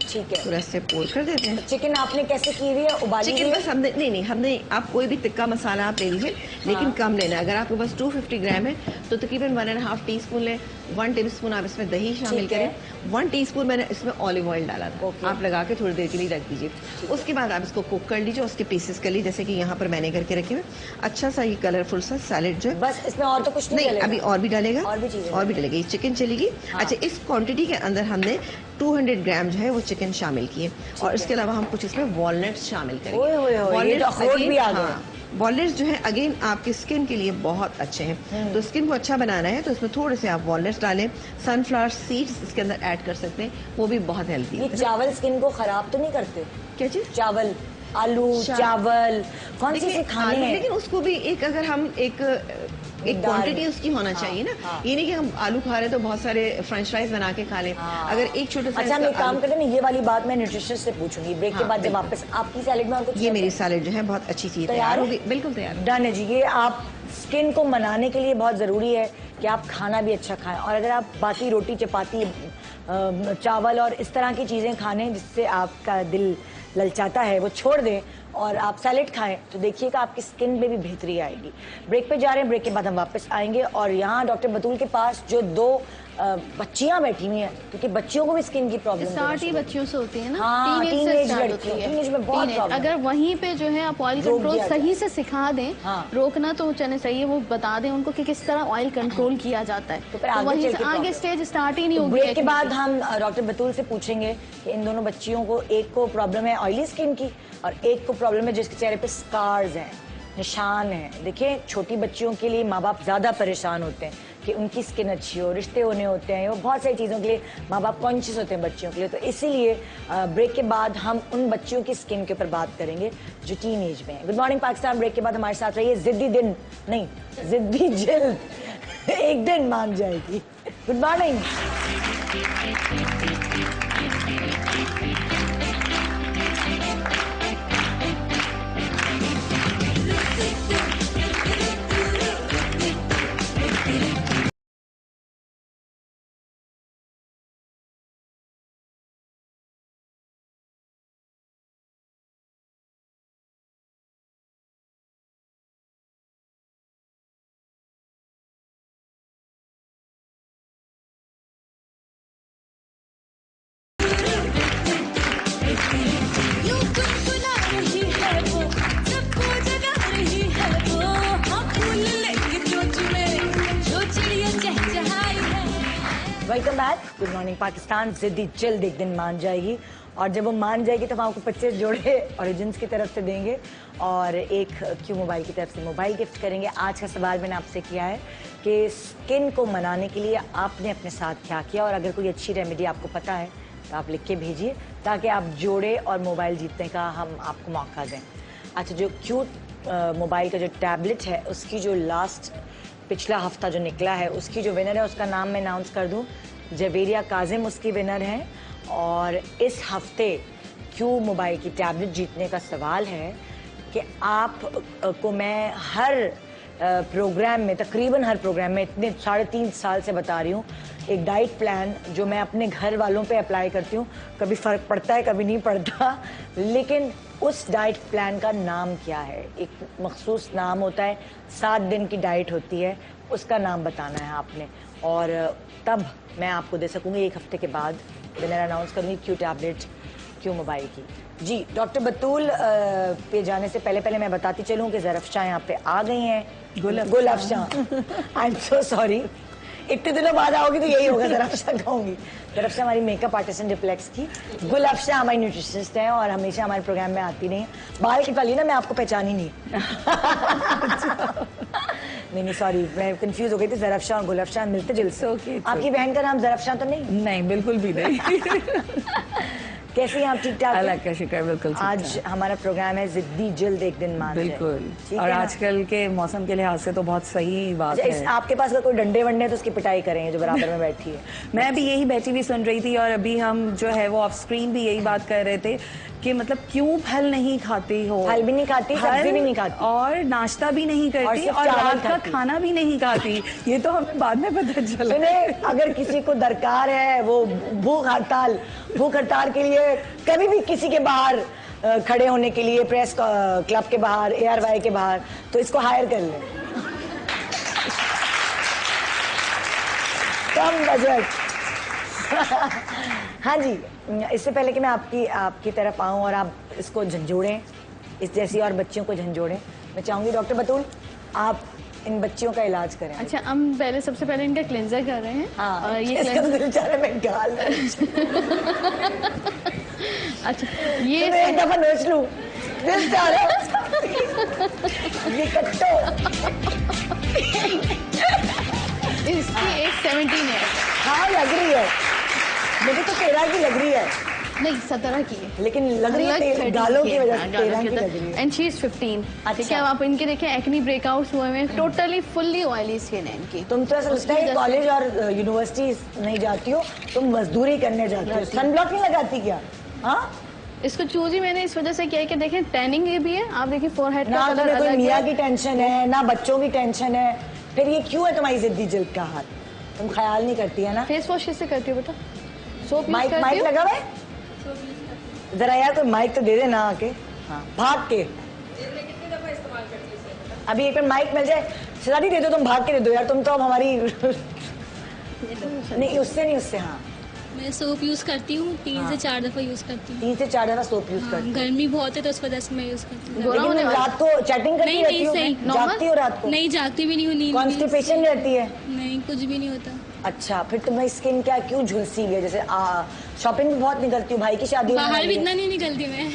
ठीक है थोड़ा से पोर कर देते हैं। चिकन आपने कैसे की हुई है? उबाली चिकन बस हमने हमने आप कोई भी तिक्का मसाला आप ले लीजिए, लेकिन कम लेना है। अगर आपके पास 250 ग्राम है तो तकरीबन 1.5 टीस्पून लें। 1 टेबल स्पून आप इसमें दही शामिल करें। 1 टीस्पून मैंने इसमें ऑलिव ऑयल डाला था। आप लगा के थोड़ी देर के लिए रख दीजिए। उसके बाद आप इसको कुक कर लीजिए, उसके पीसेस कर लीजिए, जैसे कि यहाँ पर मैंने करके रखे हुए। अच्छा सा ये कलरफुल सा सैलेड जो है, बस इसमें और तो कुछ नहीं, अभी और भी डालेगा, और भी डालेगा। ये चिकन चलेगी। अच्छा, इस क्वांटिटी के अंदर हमने 200 ग्राम जो है वो चिकन शामिल किए और इसके अलावा हम कुछ इसमें वॉलनट्स शामिल करेंगे। वॉलनट्स जो है अगेन आपकी स्किन के लिए बहुत अच्छे हैं। तो स्किन को अच्छा बनाना है तो इसमें थोड़े से आप वॉलनट्स डालें। सनफ्लावर सीड्स इसके अंदर ऐड कर सकते हैं, वो भी बहुत हेल्दी है। चावल स्किन को खराब तो नहीं करते? क्या चीज? चावल, आलू, चावल, कौन से खाने हैं? लेकिन उसको भी एक, अगर हम एक क्वांटिटी उसकी होना चाहिए ना। ये नहीं कि हम आलू खा रहे हैं तो बहुत सारे फ्रेंच फ्राइज बना के खा लें। अगर एक छोटे से, अच्छा, हम एक काम करते हैं ना, ये वाली बात मैं न्यूट्रिशनिस्ट से पूछूंगी ब्रेक के बाद, जब वापस आपकी सैलेड में। ये मेरी सैलेड जो है बहुत अच्छी चीज तैयार होगी। बिल्कुल तैयार, डन है जी। ये आप स्किन को मनाने के लिए बहुत जरूरी है कि आप खाना भी अच्छा खाएं, और अगर आप बाकी रोटी चपाती चावल और इस तरह की चीजें खाने जिससे आपका दिल ललचाता है वो छोड़ दें और आप सैलेड खाएं, तो देखिएगा आपकी स्किन में भी बेहतरी आएगी। ब्रेक पे जा रहे हैं, ब्रेक के बाद हम वापस आएंगे। और यहाँ डॉक्टर बतूल के पास जो 2 बच्चियां बैठी हुई हैं, क्योंकि बच्चियों को भी स्किन की प्रॉब्लम स्टार्ट ही बच्चियों से होती है ना। हाँ, टीनेज में बहुत प्रॉब्लम। अगर वहीं पे जो है आप ऑयल कंट्रोल सही से सिखा दें, रोकना तो चलना चाहिए, वो बता दें उनको कि किस तरह ऑयल कंट्रोल किया जाता है, तो वहीं से आगे स्टेज स्टार्ट ही नहीं होगी। ब्रेक के बाद हम डॉक्टर बतूल से पूछेंगे कि इन दोनों बच्चियों को, एक को प्रॉब्लम है ऑयली स्किन की और एक को प्रॉब्लम है जिसके चेहरे पे स्कार्स हैं, निशान हैं। देखिए, छोटी बच्चियों के लिए माँ बाप ज्यादा परेशान होते हैं कि उनकी स्किन अच्छी हो, रिश्ते होने होते हैं, वो बहुत सारी चीज़ों के लिए माँ बाप कॉन्शियस होते हैं बच्चियों के लिए। तो इसीलिए ब्रेक के बाद हम उन बच्चियों की स्किन के ऊपर बात करेंगे जो टीन एज में है। गुड मॉर्निंग पाकिस्तान ब्रेक के बाद हमारे साथ रहिए। जिद्दी दिन नहीं, जिद्दी जिल्द एक दिन मान जाएगी। Good morning. Welcome back. Good morning Pakistan. जिद्दी जल्द एक दिन मान जाएगी, और जब वो मान जाएगी तो हम आपको 25 जोड़े ओरिजिन्स की तरफ से देंगे और एक क्यों मोबाइल की तरफ से मोबाइल गिफ्ट करेंगे। आज का सवाल मैंने आपसे किया है कि स्किन को मनाने के लिए आपने अपने साथ क्या किया, और अगर कोई अच्छी रेमेडी आपको पता है तो आप लिख के भेजिए ताकि आप जोड़े और मोबाइल जीतने का हम आपको मौका दें। अच्छा, जो क्यूट मोबाइल का जो टैबलेट है उसकी जो लास्ट पिछला हफ्ता जो निकला है उसकी जो विनर है उसका नाम मैं अनाउंस कर दूं। जवेरिया काजिम उसकी विनर है, और इस हफ्ते क्यों मोबाइल की टैबलेट जीतने का सवाल है कि आप को मैं हर प्रोग्राम में, तकरीबन हर प्रोग्राम में, इतने 3.5 साल से बता रही हूँ, एक डाइट प्लान जो मैं अपने घर वालों पे अप्लाई करती हूँ। कभी फ़र्क पड़ता है, कभी नहीं पड़ता, लेकिन उस डाइट प्लान का नाम क्या है? एक मखसूस नाम होता है, 7 दिन की डाइट होती है, उसका नाम बताना है आपने, और तब मैं आपको दे सकूँगी। एक हफ्ते के बाद विनर अनाउंस करूँगी क्यों टैबलेट क्यों मोबाइल की। जी, डॉक्टर बतूल पे जाने से पहले मैं बताती चलूँ कि ज़रफ़शां यहाँ पे आ गई हैं। गुलअफ़शां, आई एम सो सॉरी, इतने दिनों बाद आओगी तो यही होगा, ज़रफ़शां कहूँगी। ज़रफ़शां हमारी मेकअप आर्टिस्ट हैं डिप्लेक्स की। गुलअफ़शां हमारी न्यूट्रिशनिस्ट हैं और हमेशा हमारे प्रोग्राम में आती नहीं। बाल कटवा ली ना, मैं आपको पहचानी नहीं। नहीं सॉरी, मैं कंफ्यूज हो गई थी। ज़रफ़शां और गुलअफ़शां मिलते जुलते। आपकी बहन का नाम ज़रफ़शां तो नहीं? नहीं, बिल्कुल भी नहीं। कैसे हैं आप? ठीक ठाक? अल्लाह का शुक्र, बिल्कुल। आज हमारा प्रोग्राम है जिद्दी जल्द एक दिन मान जाए। बिल्कुल, और आजकल के मौसम के लिहाज से तो बहुत सही बात है। आपके पास अगर कोई डंडे वंडे है तो उसकी पिटाई करेंगे जो बराबर में बैठी है। मैं भी यही बैठी हुई सुन रही थी, और अभी हम जो है वो ऑफ स्क्रीन भी यही बात कर रहे थे कि मतलब क्यों फल नहीं खाती हो? फल भी नहीं खाती, सब्जी भी नहीं खाती, और नाश्ता भी नहीं करती, और रात का खाना भी नहीं खाती। ये तो हमें बाद में पता चला। अगर किसी को दरकार है वो भूख हड़ताल के लिए, कभी भी किसी के बाहर खड़े होने के लिए, प्रेस क्लब के बाहर, ARY के बाहर, तो इसको हायर कर ले। कम बजट। हाँ जी, इससे पहले कि मैं आपकी तरफ आऊँ और आप इसको झंझोड़ें, इस जैसी और बच्चियों को झंझोड़ें, मैं चाहूँगी डॉक्टर बतूल आप इन बच्चियों का इलाज करें। अच्छा, हम सबसे पहले इनका क्लेंजर कर रहे हैं। हाँ, ये क्लेंजर में गाल अच्छा, ये एक दफा नोच लूं, दिल चाह रहा ये कट्टो। इसकी एज 17 है। हाँ, लग रही है, मुझे तो 13 की लग रही है। नहीं, 17 की है, लेकिन लग रही है गालों की वजह से 13 की लग रही है। And she is 15। ठीक है, अब आप इनके देखें, एक्नी ब्रेकआउट्स हुए हैं, टोटली फुल्ली ऑयली स्किन है इनकी। तुम तो ऐसा लगता है कॉलेज और यूनिवर्सिटी नहीं जाती हो, तुम मजदूरी करने जाती हो। सनब्लॉक नहीं लगाती क्या? हाँ, इसको चूज ही मैंने इस वजह से किया है कि देखें टैनिंग ये भी है, आप देखिए फोरहेड ना तुम्हें कोई मियाँ की टेंशन है ना बच्चों की टेंशन है, फिर ये क्यों है तुम्हारी जिद्दी जिल्द का हाल? तुम ख्याल नहीं करती है ना? फेस वॉश किससे करती हो बेटा? सोप माइक लगा हुआ है? जरा यार कोई माइक तो दे दे ना आके। हाँ, भाग के अभी एक मिनट माइक मिल जाए, सलादी दे दो, तुम भाग के दे दो यार, तुम तो अब हमारी नहीं, उससे हाँ, मैं सोप यूज करती हूँ, 3 से 4 दफा यूज करती हूँ। 3 से 4 दफा सोप यूज करती हूँ। गर्मी बहुत है तो उस वजह से मैं यूज करती हूँ। लेकिन रात को चैटिंग करती रहती हो? जागती हो रात को? नहीं, जागती भी नहीं हूँ, नींद कॉन्स्टिपेशन रहती है? नहीं, कुछ भी नहीं होता। अच्छा, फिर तुम्हारी स्किन क्या क्यों झुलसी है? जैसे शॉपिंग भी बहुत निकलती हूँ, भाई की शादी बाहर भी इतना नहीं निकलती मैं।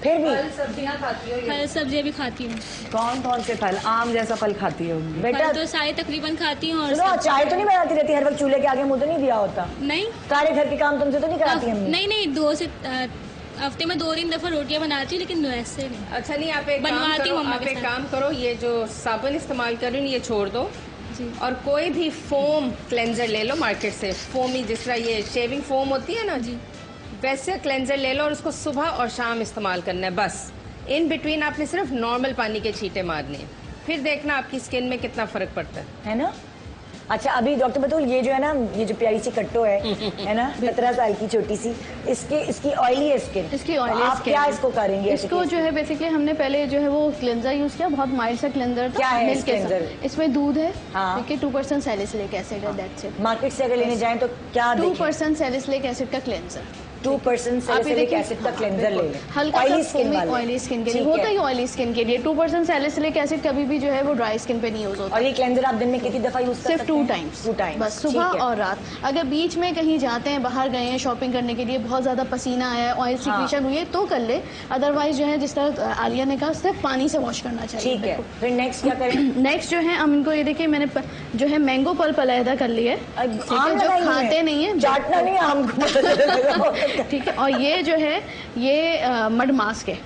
फिर भी फल सब्जियां खाती हो? फल सब्जियां भी खाती हूँ। कौन कौन से फल? आम जैसा फल खाती हो? बेटा फल तो सारे तकरीबन खाती हूँ। और सुनो, चाय तो नहीं बनाती रहती हर वक्त चूल्हे के आगे, मुंह तो नहीं दिया होता? नहीं, सारे घर के काम तुमसे तो नहीं कराती हम? नहीं, हफ्ते में 2-3 दफा रोटियां बनाती हूँ, लेकिन वैसे नहीं। अच्छा नहीं, आप एक बनवाती हूँ मम्मा के साथ। काम करो, ये जो साबुन इस्तेमाल कर रही हूँ ये छोड़ दो और कोई भी फोम क्लेंजर ले लो मार्केट से, फोमी, जिस तरह ये शेविंग फोम होती है ना जी, वैसे क्लेंजर ले लो और उसको सुबह और शाम इस्तेमाल करना है बस। इन बिटवीन आपने सिर्फ नॉर्मल पानी के छींटे मारने हैं, फिर देखना आपकी स्किन में कितना फर्क पड़ता है ना? अच्छा, अभी डॉक्टर बतूल, ये जो है ना, ये जो प्यारी सी कट्टो है ना, 17 साल की छोटी सी, इसकी ऑयली है स्किन। इसकी ऑयली आप क्या इसको करेंगे? इसको जो है बेसिकली हमने पहले जो है वो क्लेंजर यूज किया, बहुत माइल्ड सा क्लेंजर था। क्या है मिल्क के क्लेंजर? इसमें दूध है, हाँ। ठीक है, 2% सैलिसिलिक एसिड है, दैट्स इट। मार्केट से अगर लेने जाएं तो क्या 2% सैलिसिलिक एसिड का क्लेंजर, 2% सैलिसिलिक एसिड का क्लेंजर ले लें। हल्का ऑयली सा स्किन वाले, ऑयली स्किन के लिए होता ही ऑयली स्किन के लिए 2% सैलिसिलिक एसिड कभी भी जो है वो ड्राई स्किन पे नहीं यूज होता। और ये क्लेंजर आप दिन में कितनी दफा यूज कर सकते हैं? सिर्फ 2 टाइम्स, बस सुबह और रात। अगर बीच में कहीं जाते हैं, बाहर गए हैं शॉपिंग करने के लिए, बहुत ज्यादा पसीना आया, ऑयल सिक्रीशन हुई है तो कर ले, अदरवाइज जो है जिस तरह आलिया ने कहा सिर्फ पानी से वॉश करना चाहिए। ठीक है, फिर नेक्स्ट क्या करें? नेक्स्ट जो है हम इनको, ये देखिए मैंने जो है मैंगो पल्प अलहदा कर लिया है, जो खाते नहीं है, चाटना नहीं आम को। ठीक है। और ये जो है ये मड मास्क है।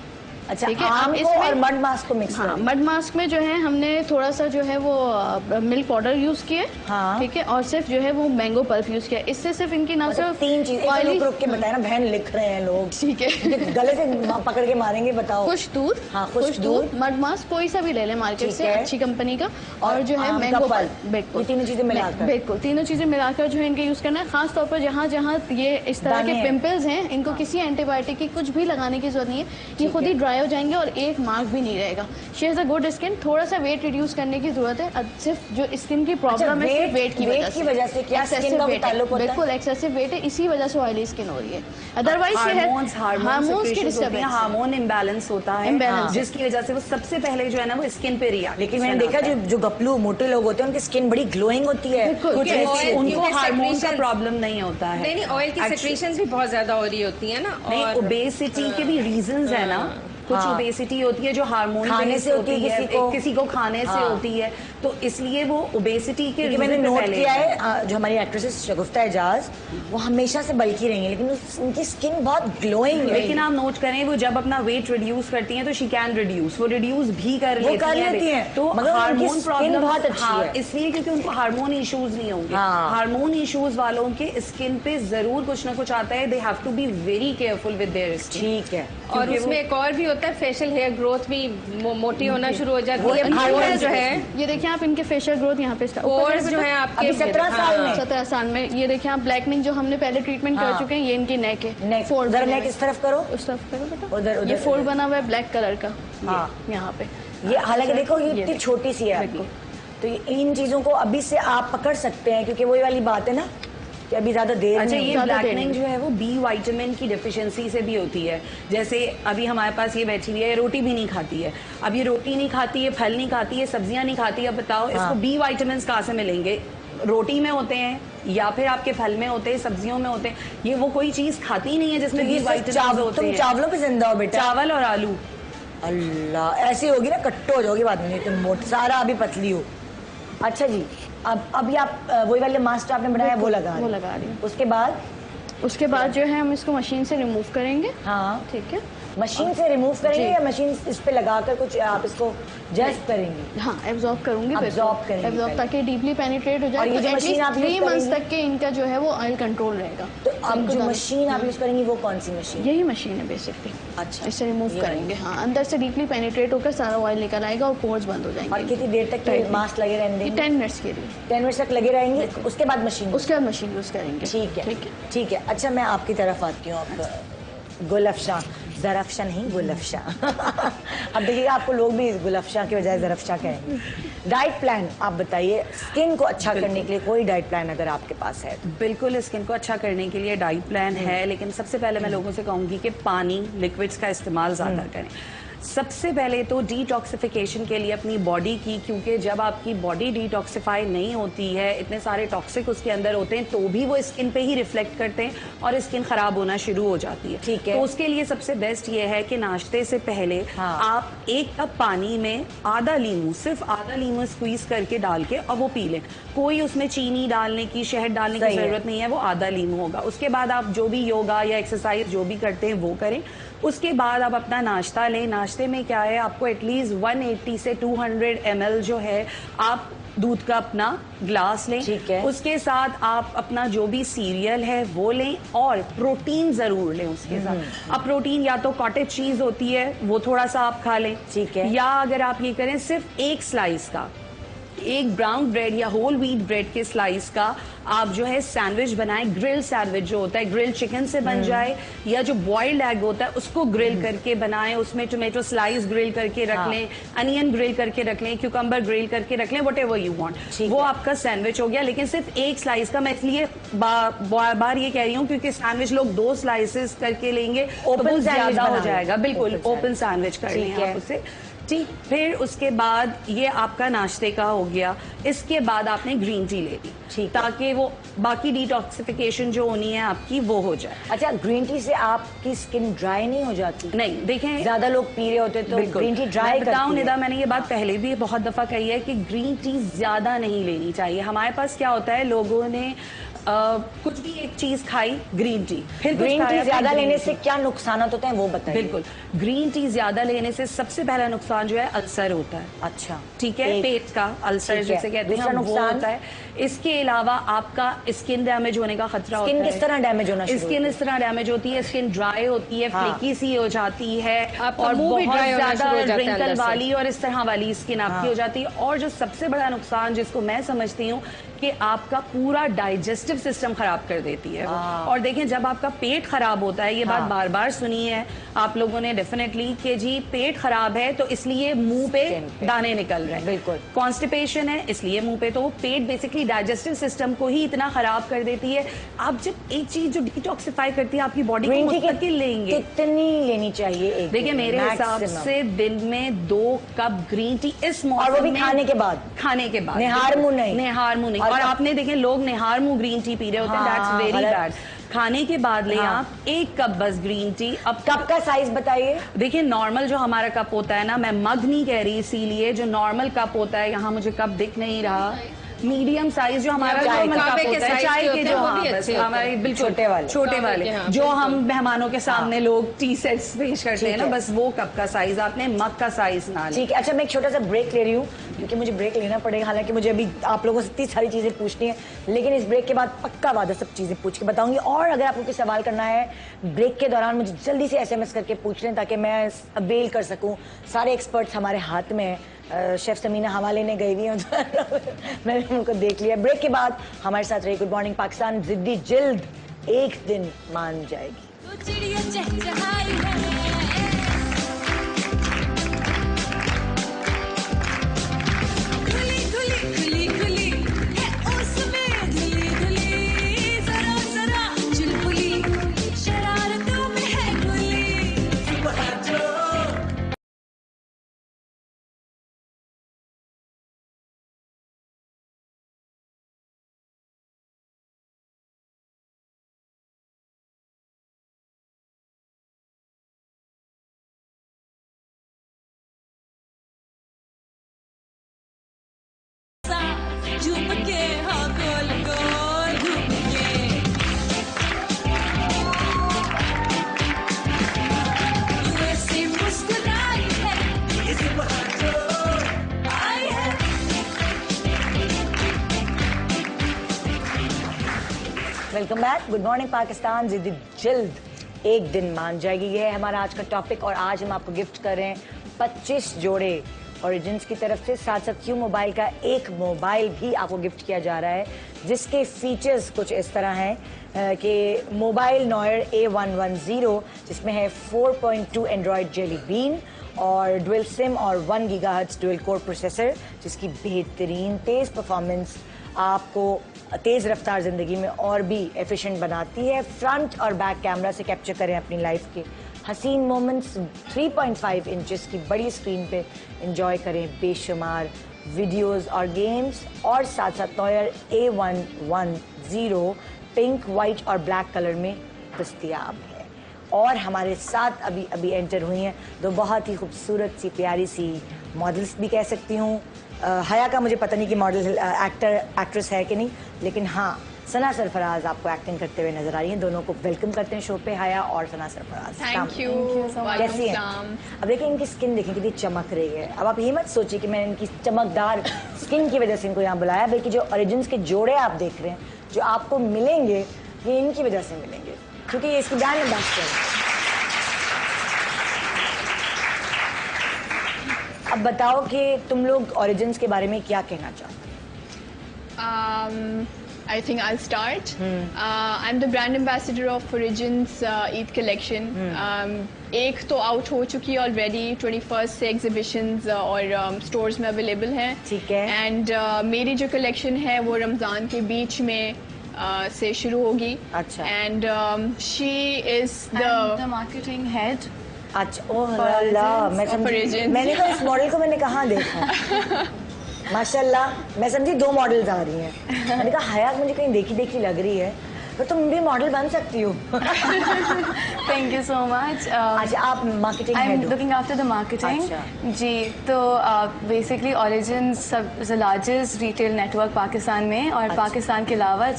अच्छा, आम को और मड मास्क को मिक्स हाँ, मड मास्क में जो है हमने थोड़ा सा जो है वो मिल्क पाउडर यूज किया, हाँ। ठीक है, और सिर्फ जो है वो मैंगो पल्प यूज किया। इससे सिर्फ इनकी ना सिर्फ 3 चीजें रुक के बताया ना, बहन लिख रहे हैं लोग, ठीक है, गले से पकड़ के मारेंगे। बताओ। खुश दूध, हाँ, खुश दूध, मड मास्क कोई सा भी ले ले मार्केट से, अच्छी कंपनी का, और जो है मैंगो पल्प, बिल्कुल तीनों चीजें मिलाकर, बिल्कुल तीनों चीजें मिलाकर जो है इनके यूज करना है। खासतौर पर जहाँ जहाँ ये इस तरह के पिंपल्स हैं, इनको किसी एंटीबायोटिक की कुछ भी लगाने की जरूरत नहीं है, ये खुद ही ड्राई हो जाएंगे और एक मार्क भी नहीं रहेगा। She has a good skin. थोड़ा सा वेट रिड्यूस करने की जरूरत है, सिर्फ जो स्किन की प्रॉब्लम है सिर्फ वेट की वजह से। क्या स्किन का ताल्लुक होता है? बिल्कुल एक्सेसिव वेट है, इसी वजह से ऑयली स्किन हो रही है। अदरवाइज हार्मोन्स की डिस्टर्बेंस, हार्मोन इम्बैलेंस होता है, जिसकी वजह से वो सबसे पहले जो है ना वो स्किन पे रिएक्ट। लेकिन मैंने देखा जो गपलू मोटे लोग होते हैं उनकी स्किन बड़ी ग्लोइंग होती है, उनको हार्मोन का प्रॉब्लम नहीं होता है। नहीं, ऑयल की सेक्रेशंस भी बहुत ज्यादा हो रही होती है ना, और ओबेसिटी के भी रीजंस है ना। कुछ ओबेसिटी होती है जो हार्मोन खाने से होती है, किसी को खाने से होती है, तो इसलिए वो ओबेसिटी के मैंने नोट किया है, जो हमारी एक्ट्रेसेस शगुफ्ता एजाज, वो हमेशा से बल्की रही है, लेकिन उनकी स्किन बहुत ग्लोइंग है। लेकिन आप नोट करें, वो जब अपना वेट रिड्यूस करती हैं तो शी कैन रिड्यूस, वो रिड्यूस भी कर लेती हैं, तो हार्मोन प्रॉब्लम बहुत अच्छी है, इसलिए क्योंकि उनको हार्मोन इश्यूज नहीं होंगे। हार्मोन इश्यूज वालों के स्किन पे जरूर कुछ ना कुछ आता है, they have to be very careful with their skin. ठीक है। और उसमें एक और भी होता है, फेशियल हेयर ग्रोथ भी मोटी होना शुरू हो जाती है, जो है ये देखिए आप इनके फेशियल ग्रोथ यहाँ पे पोर्स जो है आपके 17 साल में, ये देखिए आप ब्लैकनिंग जो हमने पहले ट्रीटमेंट कर चुके हैं, ये इनकी नेक है, फोल्ड, नेक इस तरफ करो, उस तरफ करो बेटा, उधर ये फोल्ड बना हुआ है ब्लैक कलर का, यहाँ पे। ये हालांकि देखो ये इतनी छोटी सी है आपकी, तो इन चीजों को अभी से आप पकड़ सकते हैं, क्योंकि वही वाली बात है ना कि अभी ज्यादा देर। अच्छा, ये ब्लैकनिंग जो है वो बी विटामिन की डिफिशियंसी से भी होती है। जैसे अभी हमारे पास ये बैठी हुई है, रोटी भी नहीं खाती है, अब ये रोटी नहीं खाती है, फल नहीं खाती है, सब्जियां नहीं खाती है, अब बताओ इसको बी विटामिन कहाँ से मिलेंगे? रोटी में होते हैं या फिर आपके फल में होते हैं, सब्जियों में होते हैं, ये वो कोई चीज खाती ही नहीं है जिसमें बी विटामिन होते हैं। तुम चावलों पे जिंदा हो बेटा, चावल और आलू। अल्लाह, ऐसी होगी ना कट्टो हो जाओगी बाद में, तुम मोटी सारा अभी पतली हो। अच्छा जी, अब अभी आप वही वाले मास्क आपने बनाया वो लगा रही हैं। उसके बाद जो है हम इसको मशीन से रिमूव करेंगे। हाँ, ठीक है, मशीन से रिमूव करेंगे या मशीन इस पे लगाकर कुछ आप इसको जस्ट करेंगे? हाँ, एब्जॉर्ब करूंगी, एब्जॉर्ब ताकि डीपली पेनिट्रेट हो जाए। और ये जो मशीन आप 3 मंथ्स तक के इनका जो है वो ऑयल कंट्रोल रहेगा। तो अब जो मशीन आप यूज करेंगी वो कौन सी मशीन? यही मशीन है बेसिकली। अच्छा, इससे रिमूव करेंगे, हाँ, अंदर से डीपली पेनिट्रेट होकर सारा ऑयल निकल आएगा और पोर्स बंद हो जाएंगे। और कितनी देर तक मास्क लगे रहेंगे? 10 मिनट्स के लिए। 10 मिनट तक लगे रहेंगे, उसके बाद मशीन यूज करेंगे। ठीक है। अच्छा, मैं आपकी तरफ आती हूँ। अब गुलफशा, ज़रफ़शा नहीं गुलफशा। अब देखिएगा, आपको लोग भी गुलफशा के बजाय ज़रफ़शा कहेंगे। डाइट प्लान आप बताइए, स्किन को अच्छा करने के लिए कोई डाइट प्लान अगर आपके पास है? बिल्कुल, स्किन को अच्छा करने के लिए डाइट प्लान है, लेकिन सबसे पहले मैं लोगों से कहूँगी कि पानी, लिक्विड्स का इस्तेमाल ज़्यादा करें। सबसे पहले तो डिटॉक्सिफिकेशन के लिए अपनी बॉडी की, क्योंकि जब आपकी बॉडी डिटॉक्सिफाई नहीं होती है, इतने सारे टॉक्सिक उसके अंदर होते हैं, तो भी वो स्किन पे ही रिफ्लेक्ट करते हैं और स्किन खराब होना शुरू हो जाती है। ठीक है। तो उसके लिए सबसे बेस्ट ये है कि नाश्ते से पहले आप 1 कप पानी में आधा लीमू, सिर्फ आधा लीमू स्क्वीज करके डाल के और वो पी लें। कोई उसमें चीनी डालने की, शहद डालने की जरूरत नहीं है, वो आधा लीमू होगा। उसके बाद आप जो भी योगा या एक्सरसाइज जो भी करते हैं वो करें। उसके बाद आप अपना नाश्ता लें। नाश्ते में क्या है, आपको एटलीस्ट 180 से 200 ml जो है आप दूध का अपना ग्लास लें। ठीक है। उसके साथ आप अपना जो भी सीरियल है वो लें और प्रोटीन जरूर लें उसके साथ। अब प्रोटीन या तो कॉटेज चीज होती है वो थोड़ा सा आप खा लें, ठीक है, या अगर आप ये करें सिर्फ 1 स्लाइस का, एक ब्राउन ब्रेड या होल व्हीट ब्रेड के स्लाइस का आप जो है सैंडविच बनाएं। ग्रिल सैंडविच जो होता है, ग्रिल चिकन से बन जाए, या जो बॉइल्ड एग होता है उसको ग्रिल करके बनाएं, उसमें टोमेटो स्लाइस ग्रिल करके रख लें, अनियन ग्रिल करके रख लें, क्यूकम्बर ग्रिल करके रख लें, व्हाटएवर यू वांट। वो आपका सैंडविच हो गया, लेकिन सिर्फ 1 स्लाइस का। मैं इसलिए बार ये कह रही हूँ क्योंकि सैंडविच लोग 2 स्लाइसेस करके लेंगे तो बहुत ज्यादा हो जाएगा। बिल्कुल ओपन सैंडविच कर लें आप उसे। ठीक, फिर उसके बाद ये आपका नाश्ते का हो गया। इसके बाद आपने ग्रीन टी ले ली, ताकि वो बाकी डिटॉक्सिफिकेशन जो होनी है आपकी वो हो जाए। अच्छा, ग्रीन टी से आपकी स्किन ड्राई नहीं हो जाती? नहीं, देखें ज्यादा लोग पी रहे होते तो ग्रीन टी ड्राई करती है। बताऊं निदा, मैंने ये बात पहले भी बहुत दफा कही है कि ग्रीन टी ज्यादा नहीं लेनी चाहिए। हमारे पास क्या होता है, लोगों ने कुछ भी एक चीज खाई, ग्रीन टी, फिर ग्रीन टी ज्यादा लेने से क्या नुकसान होते हैं वो बताइए। बिल्कुल, ग्रीन टी ज्यादा लेने से सबसे पहला नुकसान जो है अल्सर होता है। अच्छा, ठीक है, पेट का अल्सर जिसे कहते हैं वो होता है। इसके अलावा आपका स्किन डैमेज होने का खतरा होता है। स्किन किस तरह डैमेज होना? स्किन इस तरह डैमेज होती है, स्किन ड्राई होती है, फ्लेकी सी हो जाती है, और बहुत ज्यादा रिंकल वाली और इस तरह वाली स्किन आपकी हो जाती है। और जो सबसे बड़ा नुकसान जिसको मैं समझती हूँ कि आपका पूरा डाइजेस्टिव सिस्टम खराब कर देती है। और देखें, जब आपका पेट खराब होता है, ये बात बार बार सुनी है आप लोगों ने डेफिनेटली कि जी पेट खराब है तो इसलिए मुंह पे दाने निकल रहे हैं। बिल्कुल, कॉन्स्टिपेशन है इसलिए मुंह पे। तो वो पेट बेसिकली डाइजेस्टिव सिस्टम को ही इतना खराब कर देती है। आप जब एक चीज जो डिटॉक्सिफाई करती है आपकी बॉडी को, मुस्तकिल लेंगे। कितनी लेनी चाहिए? देखिए, मेरे हिसाब से दिन में 2 कप ग्रीन टी इस मौसम में, और वो भी खाने के बाद, निहार मुंह नहीं, निहार मुंह नहीं। और आपने देखें लोग निहार मुंह ग्रीन टी पी रहे होते हैं, दैट्स वेरी बैड। खाने के बाद ले आप 1 कप बस ग्रीन टी। अब कप का साइज बताइए। देखिए, नॉर्मल जो हमारा कप होता है ना, मैं मग नहीं कह रही, इसीलिए जो नॉर्मल कप होता है, यहाँ मुझे कप दिख नहीं रहा, मीडियम साइज जो हमारा नॉर्मल कप होता है, चाय के जो हमारे बिल्कुल छोटे वाले जो हम मेहमानों के सामने लोग टी सेट्स पेश करते हैं ना, बस वो कप का साइज आपने, मग का साइज ना लें। ठीक है। अच्छा, मैं एक छोटा सा ब्रेक ले रही हूँ क्योंकि मुझे ब्रेक लेना पड़ेगा। हालांकि मुझे अभी आप लोगों से इतनी सारी चीजें पूछनी है, लेकिन इस ब्रेक के बाद पक्का वादा सब चीजें पूछ के बताऊंगी। और अगर आपको कोई सवाल करना है ब्रेक के दौरान, मुझे जल्दी से SMS करके पूछ लें ताकि मैं अवेल कर सकूं। सारे एक्सपर्ट्स हमारे हाथ में है। शेफ समीना हवा लेने गई हुई हैं मैंने उनको देख लिया। ब्रेक के बाद हमारे साथ रही गुड मॉर्निंग पाकिस्तान जिद्दी जिल्द एक दिन मान जाएगी। Welcome back, good morning Pakistan जिद्दी जिल्द एक दिन मान जाएगी, ये है हमारा आज का टॉपिक। और आज हम आपको गिफ्ट कर रहे हैं 25 जोड़े ओरिजिन्स की तरफ से। साथ साथ क्यू मोबाइल का एक मोबाइल भी आपको गिफ्ट किया जा रहा है, जिसके फीचर्स कुछ इस तरह हैं कि मोबाइल नॉयर A110 जिसमें है 4.2 एंड्रॉयड जेली बीन और डुअल सिम और 1 गीगाहर्ट्ज डुअल कोर प्रोसेसर, जिसकी बेहतरीन तेज परफॉर्मेंस आपको तेज रफ्तार जिंदगी में और भी एफिशिएंट बनाती है। फ्रंट और बैक कैमरा से कैप्चर करें अपनी लाइफ के हसीन मोमेंट्स 3.5 इंचेस की बड़ी स्क्रीन पे एंजॉय करें बेशुमार वीडियोस और गेम्स, और साथ साथ नॉयर A110 पिंक, वाइट और ब्लैक कलर में दस्तयाब है। और हमारे साथ अभी अभी एंटर हुई हैं दो बहुत ही खूबसूरत सी प्यारी सी मॉडल्स भी कह सकती हूँ। हया का मुझे पता नहीं कि मॉडल एक्ट्रेस है कि नहीं, लेकिन हाँ सना सरफराज आपको एक्टिंग करते हुए नजर आ रही हैं। दोनों को वेलकम करते हैं शो पे, हया और सना सरफराज। Thank you. कैसी हैं? अब देखिए इनकी स्किन देखें कितनी चमक रही है। अब आप ये मत सोचिए कि मैंने इनकी चमकदार स्किन की वजह से इनको यहाँ बुलाया, बल्कि जो ओरिजिन्स के जोड़े आप देख रहे हैं जो आपको मिलेंगे ये इनकी वजह से मिलेंगे, क्योंकि ये इसकी ब्रांड एम्बेसडर है। अब बताओ कि तुम लोग ओरिजिन्स के बारे में क्या कहना चाहते हो? I think I'll start. I'm the brand ambassador of Origins Eid collection. एक तो आउट हो चुकी है ऑलरेडी, 21st से एग्जीबिशंस और स्टोर्स में अवेलेबल हैं। ठीक है। एंड मेरी जो कलेक्शन है वो रमजान के बीच में से शुरू होगी। अच्छा। And she is the marketing head. अच्छा, ओह अल्लाह, मैं समझी, मैंने कहा इस मॉडल को मैंने कहाँ देखा। माशाल्लाह, मैं समझी दो मॉडल्स आ रही हैं। मैंने कहा हयात मुझे कहीं देखी देखी लग रही है, तो तुम भी मॉडल बन सकती हो। Thank you so much. अच्छा, आप marketing I am looking after the marketing. जी, तो basically Origins the largest retail network Pakistan में, और पाकिस्तान के अलावा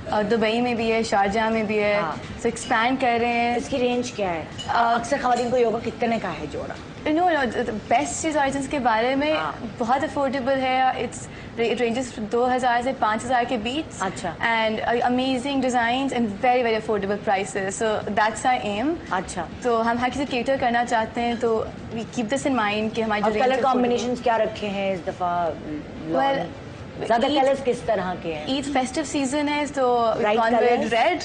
दुबई में भी है, शारजाह में भी है। तो एक्सपैंड कर रहे हैं। इसकी रेंज क्या है? अक्सर खवातीन को योगा कितने का है जोड़ा? बेस्ट चीज़ ओरिजिन्स के बारे में बहुत अफोर्डेबल है। इट रेंजेस 2000 से 5000 के बीच। अच्छा। And amazing design and very very affordable prices, so that's our aim. अच्छा। तो हम हर किसी केटर करना चाहते हैं, तो we keep this in mind कि हमारी कलर कॉम्बिनेशंस क्या रखे हैं इस दफा? ज्यादा कलर्स किस तरह के हैं? ईद फेस्टिव सीजन है, तो we gone with red,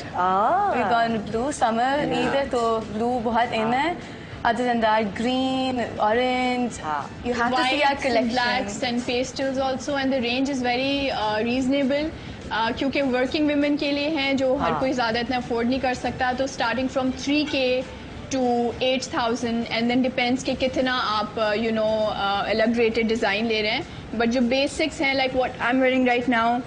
we gone blue. Summer Eid है तो ब्लू बहुत इन है। Other than that, green, orange. You have to see our collection. Blacks and pastels also, and the range is very reasonable. क्योंकि वर्किंग वुमेन के लिए हैं जो हर कोई ज़्यादा इतना अफोर्ड नहीं कर सकता, तो starting from 3K to 8,000 and then depends कि कितना आप एलग्रेटेड डिज़ाइन ले रहे हैं। बट जो बेसिक्स हैं like what I am wearing right now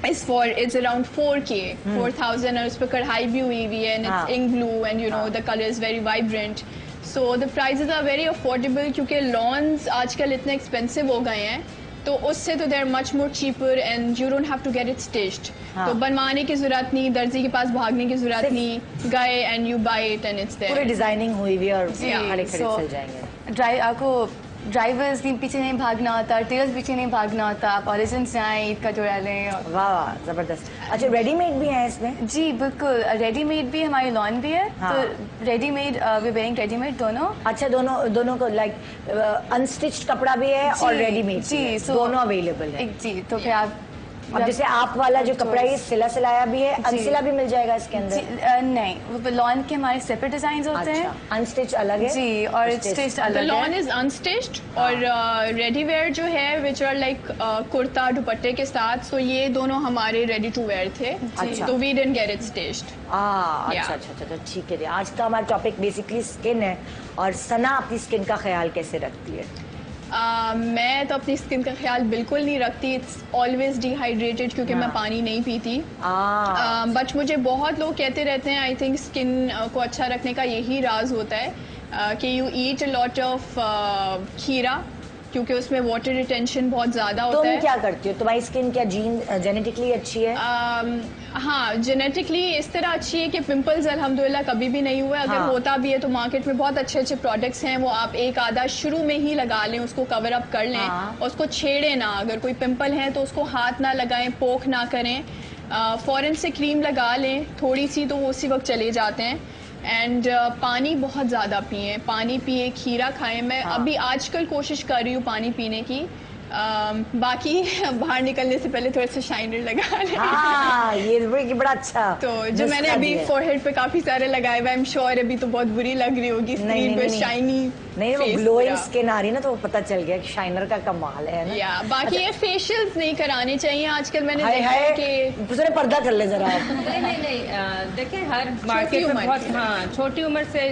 it's around 4K, 4,000, और उस पर कढ़ाई भी हुई हुई है, and it's ink blue, and you know the color is very vibrant. So the prices are very affordable क्योंकि lawns आजकल इतने एक्सपेंसिव हो गए हैं, तो उससे तो they're much more cheaper and you don't have to get it stitched. तो बनवाने की जरूरत नहीं, दर्जी के पास भागने की जरूरत नहीं, गए and you buy it and it's there. पूरी डिजाइनिंग हुई हुई और खड़े खड़े चल जाएंगे। आपको ड्राइवर्स भी पीछे नहीं भागना होता, टेलर्स पीछे नहीं भागना होता, आप ओरिजिन्स जाएं, ईद का जोड़ा लें। वाह वाह, जबरदस्त। अच्छा, रेडीमेड भी है इसमें? जी बिल्कुल, रेडीमेड भी हमारी लॉन भी है। तो रेडीमेड वी वेयरिंग रेडीमेड दोनों। अच्छा, दोनों को लाइक अनस्टिच्ड कपड़ा भी है और रेडीमेड जी, दोनों अवेलेबल है। जी, तो फिर आप अब जैसे आप वाला जो कपड़ा है सिला सिलाया भी है, अनसिला भी मिल जाएगा इसके अंदर? नहीं, वो लॉन के हमारे सेपरेट डिजाइन होते हैं। अनस्टिच अलग है जी, और स्टिच्ड अलग है। लॉन इज अनस्टिच्ड और रेडी वेयर जो है विच आर लाइक कुर्ता दुपट्टे के साथ, तो ये दोनों हमारे रेडी टू वेयर थे। तो we didn't get it stitched. अच्छा, ठीक है। आज का हमारा टॉपिक बेसिकली स्किन है, और सना अपनी स्किन का ख्याल कैसे रखती है? मैं तो अपनी स्किन का ख्याल बिल्कुल नहीं रखती। इट्स ऑलवेज डिहाइड्रेटेड क्योंकि मैं पानी नहीं पीती। बट मुझे बहुत लोग कहते रहते हैं, आई थिंक स्किन को अच्छा रखने का यही राज होता है कि you eat a lot of खीरा, क्योंकि उसमें वाटर रिटेंशन बहुत ज़्यादा होता है। तुम क्या करती हो? तुम्हारी स्किन क्या जेनेटिकली अच्छी है? हाँ, जेनेटिकली इस तरह अच्छी है कि पिंपल्स अल्हम्दुलिल्लाह कभी भी नहीं हुआ। अगर होता भी है तो मार्केट में बहुत अच्छे अच्छे प्रोडक्ट्स हैं, वो आप एक आधा शुरू में ही लगा लें, उसको कवर अप कर लें और उसको छेड़े ना। अगर कोई पिंपल है तो उसको हाथ ना लगाएं, पोक ना करें, फ़ौरन से क्रीम लगा लें थोड़ी सी, तो वो उसी वक्त चले जाते हैं। एंड पानी बहुत ज़्यादा पिए, पानी पिए, खीरा खाएं। मैं अभी आजकल कोशिश कर रही हूँ पानी पीने की। बाकी बाहर निकलने से पहले थोड़ा सा शाइनर लगा लें। ये बड़ा अच्छा। तो जो मैंने अभी फोरहेड पे काफी सारे लगाए हुए, आई एम श्योर अभी तो बहुत बुरी लग रही होगी स्क्रीन पे, शाइनी नहीं, वो ग्लोइंग स्किन आ रही है ना, तो वो पता चल गया कि शाइनर का कमाल है ना। या बाकी ये फेशियल्स नहीं कराने चाहिए आजकल। मैंने देखा है कि दूसरे पर्दा कर ले जरा। नहीं देखिए, हर मार्केट में बहुत छोटी उम्र से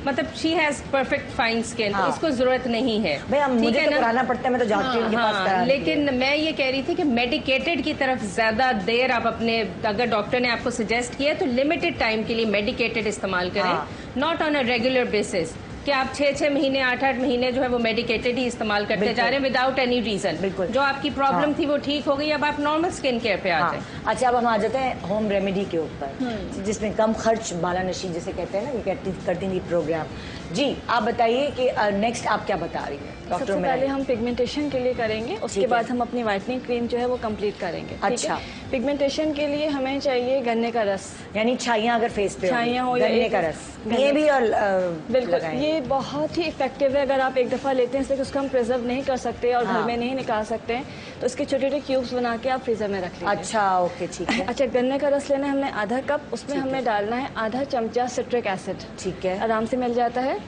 मतलब she has perfect fine skin, तो इसको जरूरत नहीं है। भैया मुझे तो कराना पड़ता है, मैं तो जाती हूँ उनके पास कराने। लेकिन मैं ये कह रही थी कि मेडिकेटेड की तरफ ज्यादा देर आप अपने, अगर डॉक्टर ने आपको सजेस्ट किया तो लिमिटेड टाइम के लिए मेडिकेटेड इस्तेमाल करें, not on a regular basis कि आप 6-6 महीने 8-8 महीने जो है वो मेडिकेटेड ही इस्तेमाल करते जा रहे हैं विदाउट एनी रीजन। बिल्कुल, जो आपकी प्रॉब्लम थी वो ठीक हो गई, अब आप नॉर्मल स्किन केयर पे आ जाए। अच्छा, अब हम आ जाते हैं होम रेमेडी के ऊपर, जिसमें कम खर्च बालानशी जिसे कहते हैं ना, ये करती थी प्रोग्राम। जी आप बताइए कि नेक्स्ट आप क्या बता रही हैं डॉक्टर? सबसे पहले हम पिगमेंटेशन के लिए करेंगे, उसके बाद हम अपनी व्हाइटनिंग क्रीम जो है वो कंप्लीट करेंगे। अच्छा, पिगमेंटेशन के लिए हमें चाहिए गन्ने का रस, यानी छाइयाँ अगर फेस पे छाइयाँ हो, गन्ने का रस, ये भी और बिल्कुल ये बहुत ही इफेक्टिव है। अगर आप एक दफ़ा लेते हैं इसलिए उसको हम प्रिजर्व नहीं कर सकते और घर में नहीं निकाल सकते हैं, तो इसके छोटे छोटे क्यूब्स बना के आप फ्रीजर में रख लीजिए। अच्छा ओके ठीक है। अच्छा, गन्ने का रस लेना है हमने आधा कप, उसमें हमें डालना है आधा चमचा सिट्रिक एसिड। ठीक है, आराम से मिल जाता है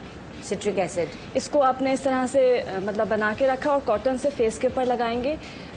सिट्रिक एसिड। इसको आपने इस तरह से मतलब बना के रखा और कॉटन से फेस के ऊपर लगाएंगे।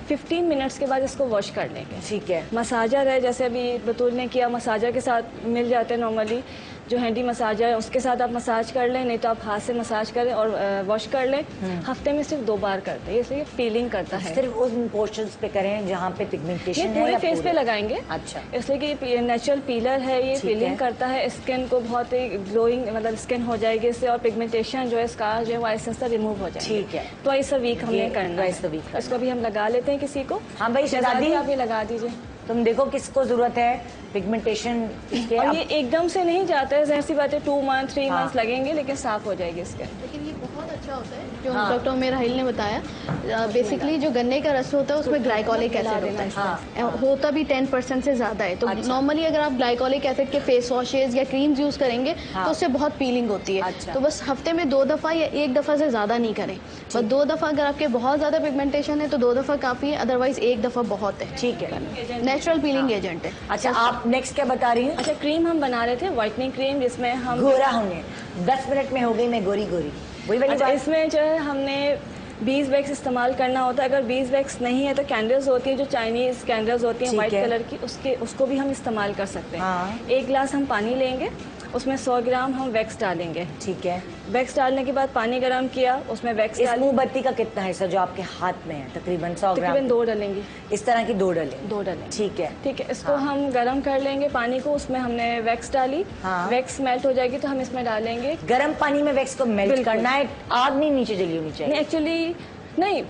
15 मिनट्स के बाद इसको वॉश कर लेंगे। ठीक है, मसाजर है जैसे अभी बतूल ने किया, मसाजर के साथ मिल जाते हैं नॉर्मली, जो हैंडी मसाजर है उसके साथ आप मसाज कर लें, नहीं तो आप हाथ से मसाज करें और वॉश कर लें। हफ्ते में सिर्फ 2 बार करते हैं, इसलिए पीलिंग करता है। सिर्फ उन पोर्शंस पे करें जहाँ पे पिगमेंटेशन है, पूरे फेस पे लगाएंगे। अच्छा, इसलिए कि ये नेचुरल पीलर है, ये पीलिंग करता है, स्किन को बहुत ही ग्लोइंग मतलब स्किन हो जाएगी इससे, और पिगमेंटेशन जो है स्कार जो है वो आहिस्ता आहिस्ता रिमूव हो जाएगी। ठीक है, ट्वाइस अ वीक हमने करना है। इसको भी हम लगा लेते हैं किसी को। हाँ भाई शहजादी, आप ये लगा दीजिए। तुम देखो किसको जरूरत है पिगमेंटेशन के। और ये एकदम से नहीं जाता है, सी बात है 2 मंथ 3 मंथ लगेंगे, लेकिन साफ हो जाएगी स्किन। लेकिन ये बहुत अच्छा होता है जो डॉक्टर उमेर राहिल ने बताया। बेसिकली जो गन्ने का रस होता है उसमें ग्लाइकोलिक एसिड होता है, होता भी 10% से ज्यादा है। तो नॉर्मली अगर आप ग्लाइकोलिक एसिड के फेस वॉशेज या क्रीम्स यूज करेंगे तो उससे बहुत पीलिंग होती है। तो बस हफ्ते में 2 दफा या 1 दफा से ज्यादा नहीं करें, बस 2 दफा। अगर आपके बहुत ज्यादा पिगमेंटेशन है तो 2 दफा काफी है, अदरवाइज 1 दफा बहुत है। ठीक है, नेचुरल पीलिंग एजेंट है। अच्छा, आप नेक्स्ट क्या बता रही हैं? अच्छा, क्रीम हम बना रहे थे व्हाइटनिंग क्रीम, जिसमें हम गोरा होने 10 मिनट में हो गई मैं गोरी गोरी, वही वाली बात। इसमें जो है हमने बीज वैक्स इस्तेमाल करना होता है। अगर बीज वैक्स नहीं है तो कैंडल्स होती है, जो चाइनीज कैंडल्स होती हैं व्हाइट कलर की, उसको भी हम इस्तेमाल कर सकते हैं। 1 गिलास हम पानी लेंगे, उसमें 100 ग्राम हम वैक्स डालेंगे। ठीक है, वैक्स डालने के बाद पानी गर्म किया, उसमें वैक्स इस मोमबत्ती का कितना हिस्सा जो आपके हाथ में है? तकरीबन 100 ग्राम। तकरीबन 2 डालेंगे, इस तरह की 2 डालें। 2 डालें। ठीक है, ठीक है। इसको हम गर्म कर लेंगे पानी को, उसमें हमने वैक्स डाली। वैक्स मेल्ट हो जाएगी तो हम इसमें डालेंगे। गर्म पानी में वैक्स को मेल्ट करना है, आग नहीं नीचे जली होनी चाहिए। एक्चुअली नहीं,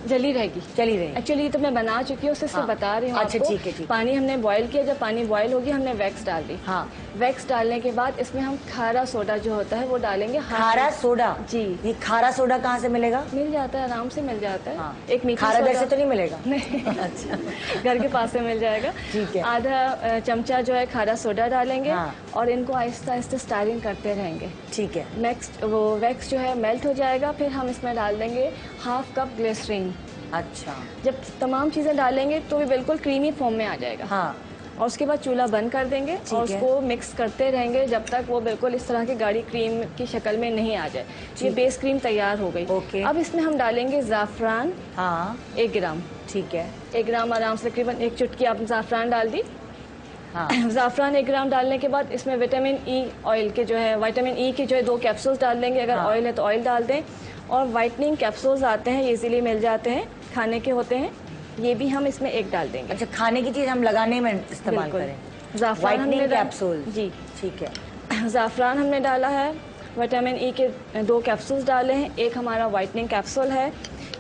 जली रहेगी, चली रहेगी। एक्चुअली तो मैं बना चुकी हूँ, उससे बता रही हूँ। अच्छा ठीक है, ठीक। पानी हमने बॉईल किया, जब पानी बॉईल होगी हमने वैक्स डाल दी। हाँ, वैक्स डालने के बाद इसमें हम खारा सोडा जो होता है वो डालेंगे। खारा सोडा? जी। ये खारा सोडा कहाँ से मिलेगा? मिल जाता है, आराम से मिल जाता है। एक मीठा खारा घर से तो नहीं मिलेगा? नहीं। अच्छा, घर के पास से मिल जाएगा। ठीक है, आधा चमचा जो है खारा सोडा डालेंगे और इनको आहिस्ता आहिस्ता स्टायरिंग करते रहेंगे। ठीक है, नेक्स्ट वो वैक्स जो है मेल्ट हो जाएगा, फिर हम इसमें डाल देंगे 1/2 कप ग्लिसरीन। अच्छा, जब तमाम चीजें डालेंगे तो ये बिल्कुल क्रीमी फॉर्म में आ जाएगा। हाँ, और उसके बाद चूल्हा बंद कर देंगे और उसको मिक्स करते रहेंगे जब तक वो बिल्कुल इस तरह की गाढ़ी क्रीम की शक्ल में नहीं आ जाए। ये बेस क्रीम तैयार हो गई। ओके, अब इसमें हम डालेंगे ज़ाफ़रान। हाँ, 1 ग्राम। ठीक है, 1 ग्राम आराम से, तकरीबन 1 चुटकी आप ज़ाफ़रान डाल दी। हाँ, ज़ाफ़रान 1 ग्राम डालने के बाद इसमें विटामिन ई ऑयल के जो है, विटामिन ई की जो है 2 कैप्सूल्स डाल देंगे। अगर ऑयल है तो ऑयल डाल दें। और वाइटनिंग कैप्सूल्स आते हैं, इजीली मिल जाते हैं, खाने के होते हैं, ये भी हम इसमें 1 डाल देंगे। अच्छा, खाने की चीज़ हम लगाने में इस्तेमाल करें। ज़ाफ़रान हमने कैप्सूल। जी ठीक है, ज़ाफ़रान हमने डाला है, विटामिन ई के 2 कैप्सूल्स डाले हैं, 1 हमारा वाइटनिंग कैप्सूल है।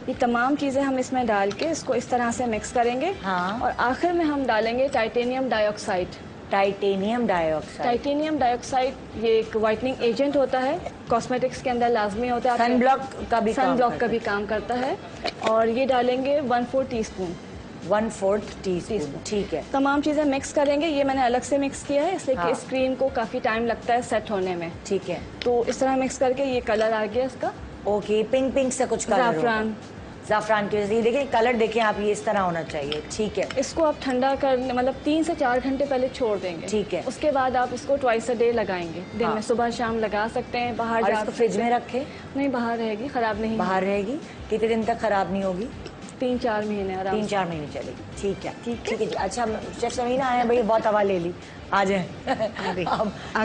ये तमाम चीज़ें हम इसमें डाल के इसको इस तरह से मिक्स करेंगे। हाँ, और आखिर में हम डालेंगे titanium dioxide. Titanium dioxide, titanium dioxide ये एक वाइटनिंग एजेंट होता है, कॉस्मेटिक्स के अंदर लाजमी होता है। सनब्लॉक का भी काम करता है। और ये डालेंगे 1/4 टीस्पून। 1/4 टीस्पून। ठीक है, तमाम चीज़ें मिक्स करेंगे। ये मैंने अलग से मिक्स किया है इसलिए कि इस क्रीम को काफ़ी टाइम लगता है सेट होने में। ठीक है, तो इस तरह मिक्स करके ये कलर आ गया इसका। ओके, पिंक पिंक से कुछ कलर, ज़ाफ़रान की वजह से। देखिए कलर देखें आप, ये इस तरह होना चाहिए। ठीक है, इसको आप ठंडा कर मतलब 3 से 4 घंटे पहले छोड़ देंगे। ठीक है, उसके बाद आप इसको ट्वाइस अ डे लगाएंगे। दिन में सुबह शाम लगा सकते हैं। बाहर इसको फ्रिज में रखें? नहीं, बाहर रहेगी, खराब नहीं। बाहर रहेगी? कितने दिन तक खराब नहीं होगी? 3-4 महीने आराम 3-4 महीने चलेगी। ठीक है ठीक है जी। अच्छा शेफ समीना आए हैं भाई, बहुत हवा ले ली, आ जाए।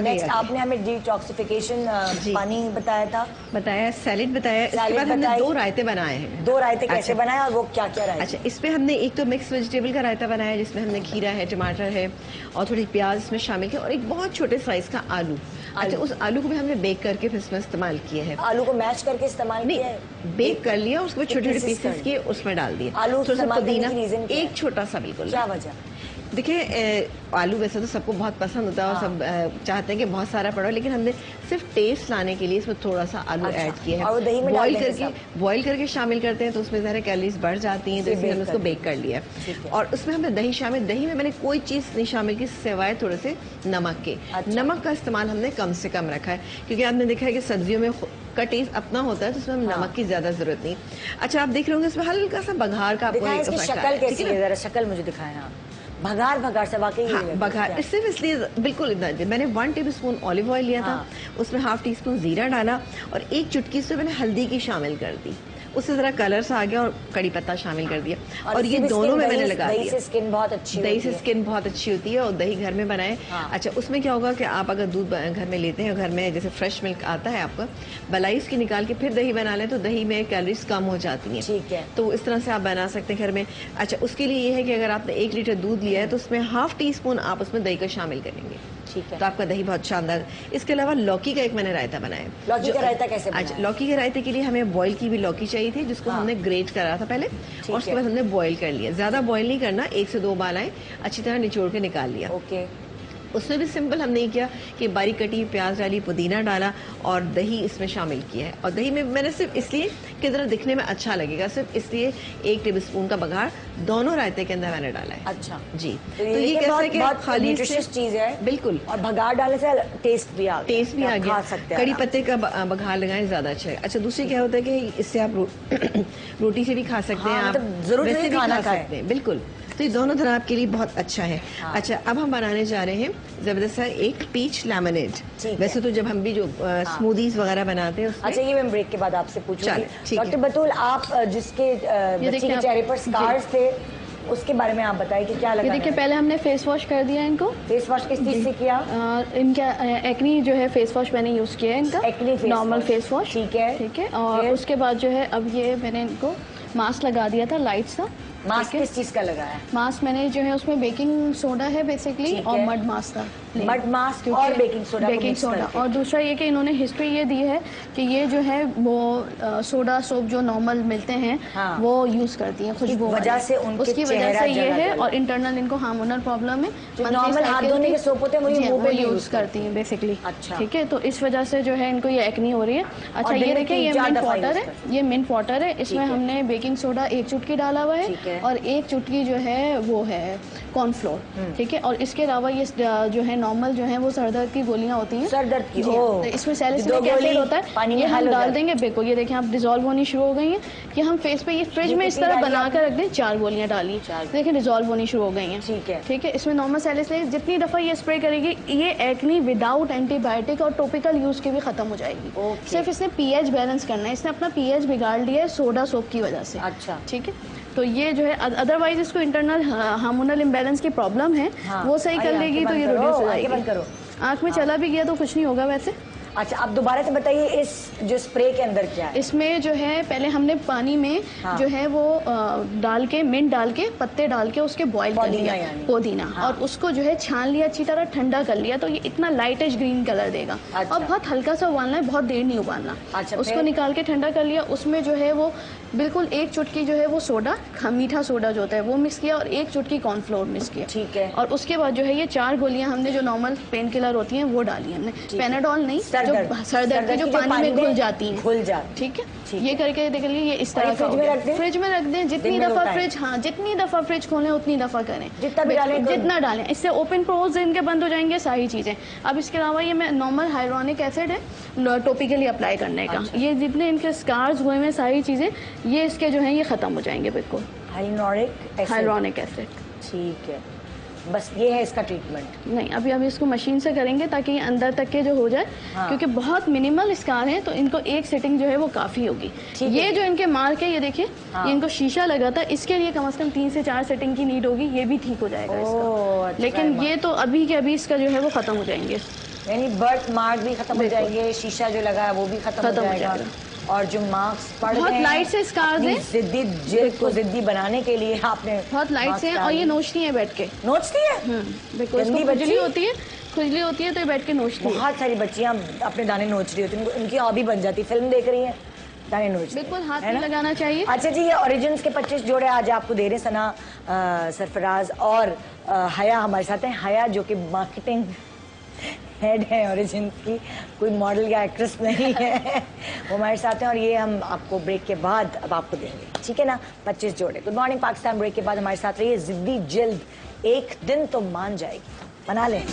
नेक्स्ट आपने हमें डिटॉक्सिफिकेशन पानी बताया, सैलेड बताया, इसके बाद हमने 2 रायते बनाए हैं। 2 रायते कैसे बनाए और वो क्या क्या रायते? अच्छा, इसमें हमने एक तो मिक्स वेजिटेबल का रायता बनाया जिसमें हमने खीरा है, टमाटर है और थोड़ी प्याज इसमें शामिल किया और एक बहुत छोटे साइज का आलू। अच्छा, उस आलू को भी हमने बेक करके फिर इसमें इस्तेमाल किया है। आलू को मैश करके इस्तेमाल किया है? बेक कर लिया, उसको छोटे छोटे पीसेस किए, उसमें डाल दिए। आलू थोड़ा सा पुदीना, एक छोटा सा, बिल्कुल। क्या वजह? देखिए, आलू वैसे तो सबको बहुत पसंद होता है और सब चाहते हैं कि बहुत सारा पड़ा हो, लेकिन हमने सिर्फ टेस्ट लाने के लिए इसमें थोड़ा सा आलू ऐड किया है। और दही में बॉईल करके शामिल करते हैं तो उसमें ज़्यादा कैलोरीज बढ़ जाती हैं, तो इसलिए हमने उसको बेक कर लिया। और उसमें हमने दही में मैंने कोई चीज़ नहीं शामिल की सिवाय थोड़े से नमक के। नमक का इस्तेमाल हमने कम से कम रखा है क्योंकि आपने देखा है कि सब्जियों में का टेस्ट अपना होता है तो उसमें नमक की ज्यादा जरूरत नहीं। अच्छा, आप देख रहे होंगे इसमें हल्का सा बघार का आपको शक्ल कैसी है, जरा शक्ल मुझे दिखाएं आप। भगार से वाकई भगार सिर्फ इसलिए बिल्कुल इतना, मैंने 1 टेबलस्पून ऑलिव ऑयल लिया था, उसमें ½ टीस्पून जीरा डाला और 1 चुटकी से मैंने हल्दी की शामिल कर दी, उससे जरा कलर सा आ गया और कड़ी पत्ता शामिल कर दिया और ये दोनों में मैंने लगा दिया। दही से स्किन बहुत अच्छी होती है और दही घर में बनाए। अच्छा, उसमें क्या होगा कि आप अगर दूध घर में लेते हैं, घर में जैसे फ्रेश मिल्क आता है आपका, मलाई उसकी निकाल के फिर दही बना लें तो दही में कैलोरीज कम हो जाती हैं। ठीक है, तो इस तरह से आप बना सकते हैं घर में। अच्छा, उसके लिए ये है कि अगर आपने 1 लीटर दूध लिया है तो उसमें ½ टीस्पून आप उसमें दही का शामिल करेंगे। ठीक है, तो आपका दही बहुत शानदार। इसके अलावा लौकी का एक मैंने रायता बनाया। लौकी का रायता कैसे बनाया? अच्छा, लौकी के रायते के लिए हमें बॉईल की हुई लौकी चाहिए थी जिसको हमने ग्रेट करा था पहले और उसके बाद हमने बॉईल कर लिया। ज्यादा बॉईल नहीं करना, 1 से 2 उबाल आए, अच्छी तरह निचोड़ के निकाल लिया। ओके, उसमें भी सिंपल हमने किया कि बारीक कटी प्याज डाली, पुदीना डाला और दही इसमें शामिल किया है। और दही में मैंने सिर्फ इसलिए कि जरा दिखने में अच्छा लगेगा, सिर्फ इसलिए 1 टेबलस्पून का बघार दोनों रायते के अंदर मैंने डाला है। अच्छा जी, तो ये कैसे कि खाली न्यूट्रिशियस चीज है, बिल्कुल। और बघार डालने से टेस्ट भी आ गया, खा सकते हैं। कड़ी पत्ते का बघार लगाएं, ज्यादा अच्छा है। अच्छा, दूसरी क्या होता है कि इससे आप रोटी से भी खा सकते हैं, आप जरूर से भी खा सकते हैं, बिल्कुल। तो ये दोनों तरह आपके लिए बहुत अच्छा है। अच्छा, अब हम बनाने जा रहे हैं जबरदस्त सा एक पीच लेमनेड। वैसे तो जब हम भी जो स्मूदीज वगैरह बनाते हैं। अच्छा, ये मैं ब्रेक के बाद आपसे पूछूंगी। डॉक्टर बतूल, आप जिसके बच्चे के चेहरे पर स्कार्स थे उसके बारे में आप बताइए कि क्या लगा? देखिए, पहले हमने फेस वॉश कर दिया इनको। फेस वॉश किस चीज से किया? इनका एक्नी जो है फेस वॉश मैंने यूज किया है, इनका एक्नी नॉर्मल फेस वॉश। ठीक है, ठीक है। और उसके बाद जो है अब ये मैंने इनको मास्क लगा दिया था, लाइट सा। मास्क किस चीज का लगाया? मास्क मैंने जो है उसमें बेकिंग सोडा है बेसिकली और मड मास्क था। मड मास्क और बेकिंग सोडा। और दूसरा ये कि इन्होंने हिस्ट्री ये दी है कि ये जो है वो सोडा सोप जो नॉर्मल मिलते हैं वो यूज करती हैं खुशबू वजह से, उसकी वजह से ये है। और इंटरनल इनको हार्मोनल प्रॉब्लम है, नॉर्मल हाथ धोने के सोप होते हैं वो यूज करती हैं बेसिकली। अच्छा, ठीक है। तो इस वजह से जो है इनको ये एक्नी हो रही है। अच्छा, ये देखिए, ये मिंट वाटर है, ये मिंट वाटर है। इसमें हमने बेकिंग सोडा 1 चुटकी डाला हुआ है और 1 चुटकी जो है वो है कॉर्नफ्लोर। ठीक है। और इसके अलावा ये जो है नॉर्मल जो है वो सरदर्द की गोलियां होती हैं, सरदर्द की। तो इसमें सैलिसिलिक एसिड होता है, ये हम डाल देंगे। बिल्कुल, ये देखिए आप डिजोल्व होनी शुरू हो गई हैं। कि हम फेस पे ये फ्रिज में इस तरह बना कर रख दें, 4 गोलियां डाली, देखिए डिजोल्व होनी शुरू हो गई हैं। ठीक है, ठीक है। इसमें नॉर्मल सैलिसिलिक जितनी दफा ये स्प्रे करेगी, ये एक्नी विदाउट एंटीबायोटिक और टॉपिकल यूज के भी खत्म हो जाएगी। सिर्फ इसने पीएच बैलेंस करना है, इसने अपना पीएच बिगाड़ लिया है सोडा सोप की वजह से। अच्छा, ठीक है। तो ये जो है अदरवाइज इसको इंटरनल हार्मोनल इम्बैलेंस की प्रॉब्लम है, वो सही कर लेगी तो ये रिड्यूस हो जाएगी। आँख में चला भी गया तो कुछ नहीं होगा वैसे। अच्छा, आप दोबारा से बताइए, इस जो स्प्रे के अंदर क्या है? इसमें जो है पहले हमने पानी में जो है वो डाल के मिंट डाल के पत्ते डाल के उसके बॉईल कर लिया, पुदीना, और उसको जो है छान लिया, अच्छी तरह ठंडा कर लिया, तो ये इतना लाइटिश ग्रीन कलर देगा। और बहुत हल्का सा उबालना है, बहुत देर नहीं उबालना। उसको निकाल के ठंडा कर लिया, उसमें जो है वो बिल्कुल 1 चुटकी जो है वो सोडा, मीठा सोडा जो होता है वो मिक्स किया और 1 चुटकी कॉर्नफ्लोर मिक्स किया। ठीक है। और उसके बाद जो है ये 4 गोलियां हमने जो नॉर्मल पेन किलर होती हैं वो डाली हमने, पेनाडोल नहीं, जो सरदर्द की जो पानी में घुल जाती हैं। ठीक है। ये करके देख लीजिए, ये इस तरह फ्रिज में रख दें। जितनी दफा फ्रिज, जितनी दफा फ्रिज खोलें उतनी दफा करें, जितना डालें, इससे ओपन पोर्स इनके बंद हो जाएंगे, सारी चीजें। अब इसके अलावा ये मैं नॉर्मल हाइलोनिक एसिड है टॉपिकली अप्लाई करने का। ये जितने इनके स्कार्स हुए हैं सारी चीजें ये इसके जो है ये खत्म हो जाएंगे बिल्कुल। Hyaluronic acid. ठीक है, बस ये है इसका ट्रीटमेंट? नहीं, अभी इसको मशीन से करेंगे ताकि ये अंदर तक के जो हो जाए। हाँ। क्योंकि बहुत मिनिमल स्कार है तो इनको एक सेटिंग जो है वो काफी होगी। ये जो इनके मार्क है ये देखिए, हाँ। ये इनको शीशा लगा था, इसके लिए कम से कम 3 से 4 सेटिंग की नीड होगी, ये भी ठीक हो जाएगा इसका। अच्छा, लेकिन ये तो अभी के अभी इसका जो है वो खत्म हो जाएंगे, यानी बर्थ मार्क भी खत्म हो जाएंगे, शीशा जो लगा है वो भी खत्म हो जाएगा, और जो मार्क्स पड़ गए बहुत लाइट से स्कार्स हैं, जिद्दी जिल्द को जिद्दी बनाने के लिए आपने बहुत लाइट से हैं, और ये नोचती है बैठ के। नोचती है? बिल्कुल, खुजली होती है तो ये बैठ के नोचती है। बहुत सारी बच्चियां अपने दाने नोच रही होती हैं, उनकी हॉबी बन जाती है, फिल्म देख रही हैं दाने नोच। बिल्कुल, हाथ नहीं लगाना चाहिए। अच्छा जी, ये ओरिजिन्स के 25 जोड़े आज आपको दे रहे हैं सना सरफराज और हया हमारे साथ हैं। हया जो कि मार्केटिंग हेड है ओरिजिन की, कोई मॉडल या एक्ट्रेस नहीं है, वो हमारे साथ हैं। और ये हम आपको ब्रेक के बाद अब आपको देंगे, ठीक है ना, 25 जोड़े। गुड मॉर्निंग पाकिस्तान ब्रेक के बाद हमारे साथ रहिए। जिद्दी जिल्द एक दिन तो मान जाएगी, बना लें।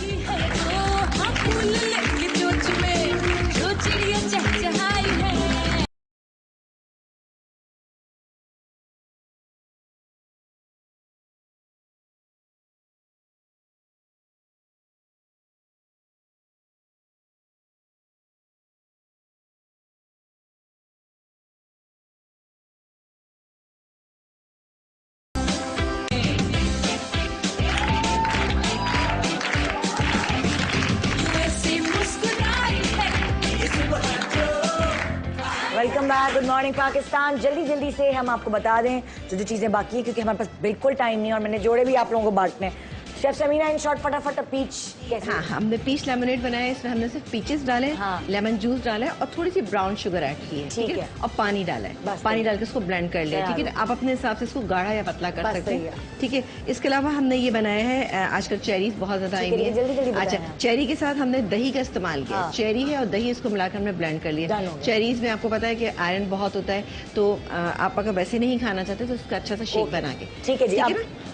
Welcome back, good morning Pakistan. जल्दी से हम आपको बता दें जो चीज़ें बाकी है, क्योंकि हमारे पास बिल्कुल टाइम नहीं है और मैंने जोड़े भी आप लोगों को बांटने हैं। शेफ समीना, इन शॉर्ट फटाफट पीच कैसे? हाँ, हमने पीच लेमनेड बनाया है, इसमें हमने सिर्फ पीचेस डाले, हाँ। लेमन जूस डाला है और थोड़ी सी ब्राउन शुगर ऐड की है, ठीक है, और पानी डाला है, पानी डाल के इसको ब्लेंड कर लिया, ठीक है। आप अपने हिसाब से इसको गाढ़ा या पतला कर सकते हैं, ठीक है। इसके अलावा हमने ये बनाया है, आजकल चेरीज बहुत ज्यादा आई है, अच्छा, चेरी के साथ हमने दही का इस्तेमाल किया, चेरी है और दही इसको मिलाकर हमने ब्लेंड कर लिया। चेरीज में आपको पता है कि आयरन बहुत होता है, तो आप अगर वैसे नहीं खाना चाहते तो उसका अच्छा सा शेक बना के, ठीक है जी।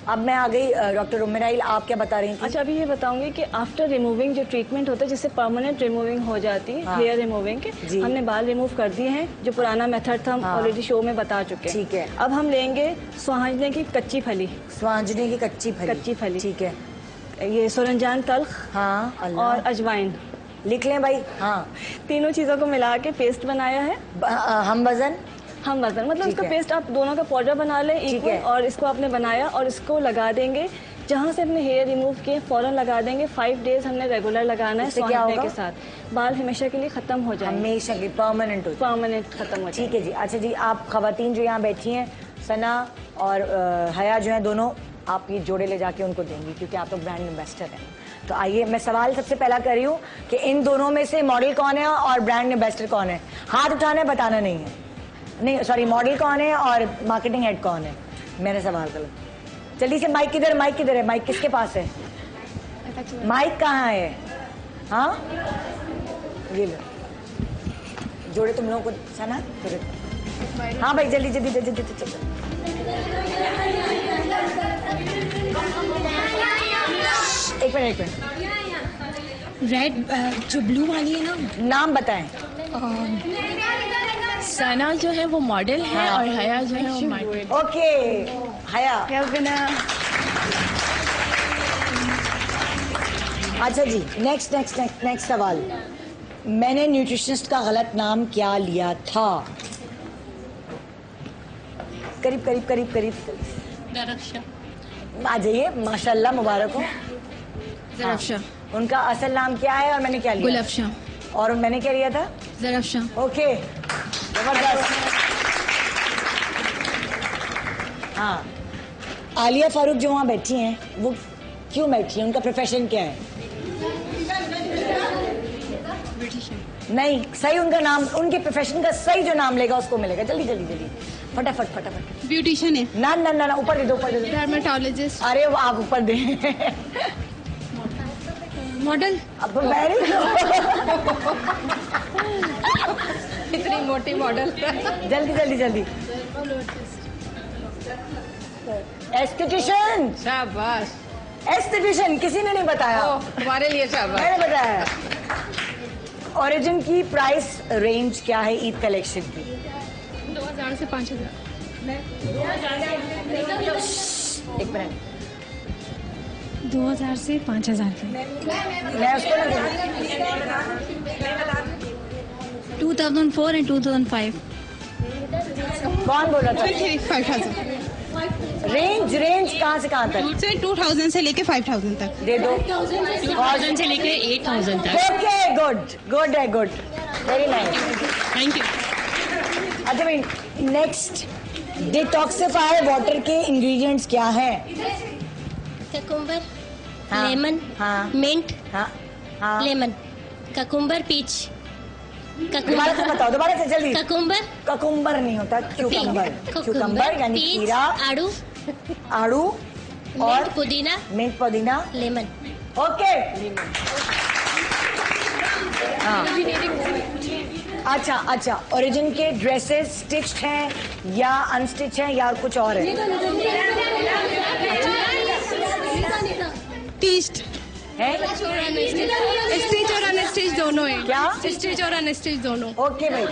अब मैं आ गई डॉक्टर उम्मेराइल, आप क्या बता रही थी? अच्छा, अभी ये बताऊंगी कि आफ्टर रिमूविंग जो ट्रीटमेंट होता है जिससे परमानेंट रिमूविंग हो जाती है, हेयर रिमूविंग के, हमने बाल रिमूव कर दिए हैं। जो पुराना मेथड था हम ऑलरेडी शो में बता चुके हैं, ठीक है। अब हम लेंगे स्वांजने की कच्ची फली, स्वांजने की कच्ची फली, ठीक है। ये सोरंजान तल्ख, हाँ, और अजवाइन लिख लें भाई। हाँ, तीनों चीजों को मिला के पेस्ट बनाया है। हम वजन मतलब इसका पेस्ट आप दोनों का पाउडर बना लें इक्वल, और इसको आपने बनाया और इसको लगा देंगे जहाँ से अपने हेयर रिमूव किए फौरन लगा देंगे। 5 डेज हमने रेगुलर लगाना है स्वांजने के साथ, बाल हमेशा के लिए खत्म हो जाएंगे, हमेशा के परमानेंट खत्म हो जाए। ठीक है जी। अच्छा जी, आप खवातीन जो यहाँ बैठी हैं, सना और हया जो हैं दोनों, आप ये जोड़े ले जाके उनको देंगी क्योंकि आप तो ब्रांड एम्बेसडर हैं। तो आइए, मैं सवाल सबसे पहला कर रही हूँ कि इन दोनों में से मॉडल कौन है और ब्रांड एम्बेसडर कौन है? हाथ उठाना है, बताना नहीं है। नहीं सॉरी, मॉडल कौन है और मार्केटिंग हेड कौन है? मैंने सवाल गलत। जल्दी से, माइक किधर है? माइक किसके पास है? माइक कहाँ है? हाँ, ये लो जोड़े तुम लोगों को, सना हाँ भाई, जल्दी। एक मिनट। रेड जो ब्लू वाली है ना, नाम बताएं। सना जो है वो मॉडल है, और हया जो है वो मार्केट। ओके, हया। अच्छा जी, नेक्स्ट सवाल। मैंने न्यूट्रिशनिस्ट का गलत नाम क्या लिया था? करीब। दरख्शा। आ जाइए, माशाल्लाह, मुबारक हो। ज़रफ़शाह। उनका असल नाम क्या है और मैंने क्या लिया? गुलफशाह। और मैंने क्या लिया था? ज़रफ़शाह। ओके, जबरदस्त। हाँ, आलिया फारूक जो वहाँ बैठी हैं, वो क्यों बैठी हैं? उनका प्रोफेशन क्या है? नहीं, सही उनका नाम, उनके प्रोफेशन का सही जो नाम लेगा उसको मिलेगा। जल्दी, फटाफट। ब्यूटिशियन है। ना, ऊपर दे दो। डर्मेटोलॉजिस्ट। अरे वो आप ऊपर दे। मॉडल। अब वेरी इतनी मोटी मॉडल। जल्दी। एस्थेटिशियन। शाबाश। एस्थेटिशियन किसी ने नहीं बताया। तुम्हारे लिए शाबाश। मैंने बताया। ओरिजिन की प्राइस रेंज क्या है ईद कलेक्शन की? 2000 से 5000। एक मिनट। 2000 से 5000 के। मैं उसको 2004 एंड 2005। कौन बोल रहा था? 5000। रेंज कहाँ से कहाँ तक? 2000 से लेके 5000 तक दे दो। 2000 से लेके 8000 तक। ओके, गुड है, good, very nice, thank you. अच्छा भाई, नेक्स्ट डिटॉक्सिफायर वाटर के इंग्रेडिएंट्स क्या हैं? ककुम्बर, हाँ, लेमन, हाँ, मिंट, हाँ, लेमन, ककुम्बर, पीच। दोबारा से बताओ, दोबारा से जल्दी। ककुम्बर नहीं होता, क्यूकम्बर यानी खीरा, आड़ू और मिंट, पुदीना, लेमन। ओके। अच्छा, ओरिजिन के ड्रेसेस स्टिच्ड हैं या अनस्टिच हैं या कुछ और है? टीस्ट है, स्टिच और अनस्टिच दोनों है। क्या? स्टिच और अनस्टिच दोनों। ओके भाई,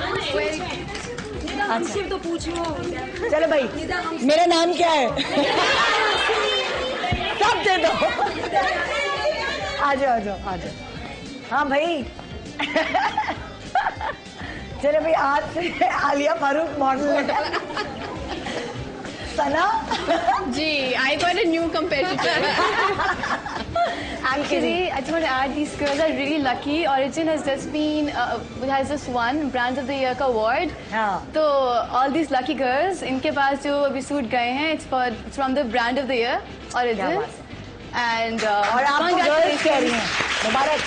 अच्छा तो पूछो। चलो भाई, मेरा नाम क्या है? सब दे दो। आ जाओ। हाँ भाई। चलो भाई, आज से Aliya Farooq model Sana ji, I got a new competitor. Actually, I just want to add, these girls are really lucky. Origin has just won Brands of the Year का award. हाँ. तो all these lucky girls, इनके पास जो अभी सूट गए हैं, it's from the Brand of the Year, Origin. And और आपको गर्ल्स कह रही हैं, मुबारक।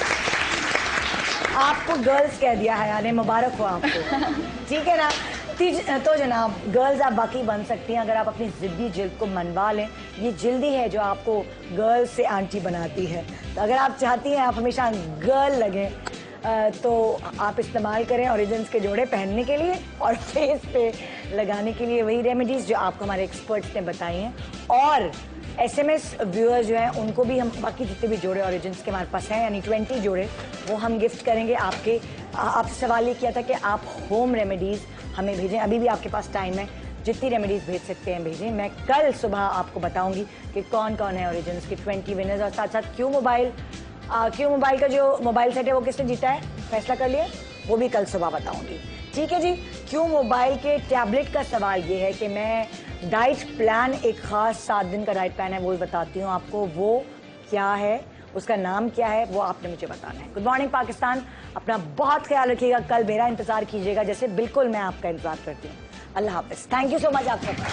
आपको गर्ल्स कह दिया है, यानी मुबारक हो आपको। ठीक है ना? तो जनाब, गर्ल्स आप बाकी बन सकती हैं अगर आप अपनी ज़िद्दी जिल्द को मनवा लें। ये जिल्दी है जो आपको गर्ल्स से आंटी बनाती है। तो अगर आप चाहती हैं आप हमेशा गर्ल लगें तो आप इस्तेमाल करें ओरिजिन्स के जोड़े पहनने के लिए और फेस पे लगाने के लिए वही रेमेडीज़ जो आपको हमारे एक्सपर्ट्स ने बताई हैं। और SMS व्यूअर्स जो हैं उनको भी हम बाकी जितने भी जोड़े ओरिजिन्स के हमारे पास हैं, यानी 20 जोड़े, वो हम गिफ्ट करेंगे। आपसे सवाल ये किया था कि आप होम रेमेडीज़ हमें भेजें। अभी भी आपके पास टाइम है, जितनी रेमेडीज़ भेज सकते हैं भेजें। मैं कल सुबह आपको बताऊंगी कि कौन कौन है ओरिजिन्स के 20 विनर्स। और साथ साथ क्यू मोबाइल का जो मोबाइल सेट है वो किसने जीता है, फैसला कर लिया, वो भी कल सुबह बताऊंगी। ठीक है जी। क्यू मोबाइल के टैबलेट का सवाल ये है कि मैं डाइट प्लान, एक ख़ास 7 दिन का डाइट प्लान है, वो भी बताती हूँ आपको। वो क्या है, उसका नाम क्या है, वो आपने मुझे बताना है। गुड मॉर्निंग पाकिस्तान, अपना बहुत ख्याल रखिएगा। कल मेरा इंतज़ार कीजिएगा जैसे बिल्कुल मैं आपका इंतज़ार करती हूँ। अल्लाह हाफ़िज़। थैंक यू सो मच आप सबका।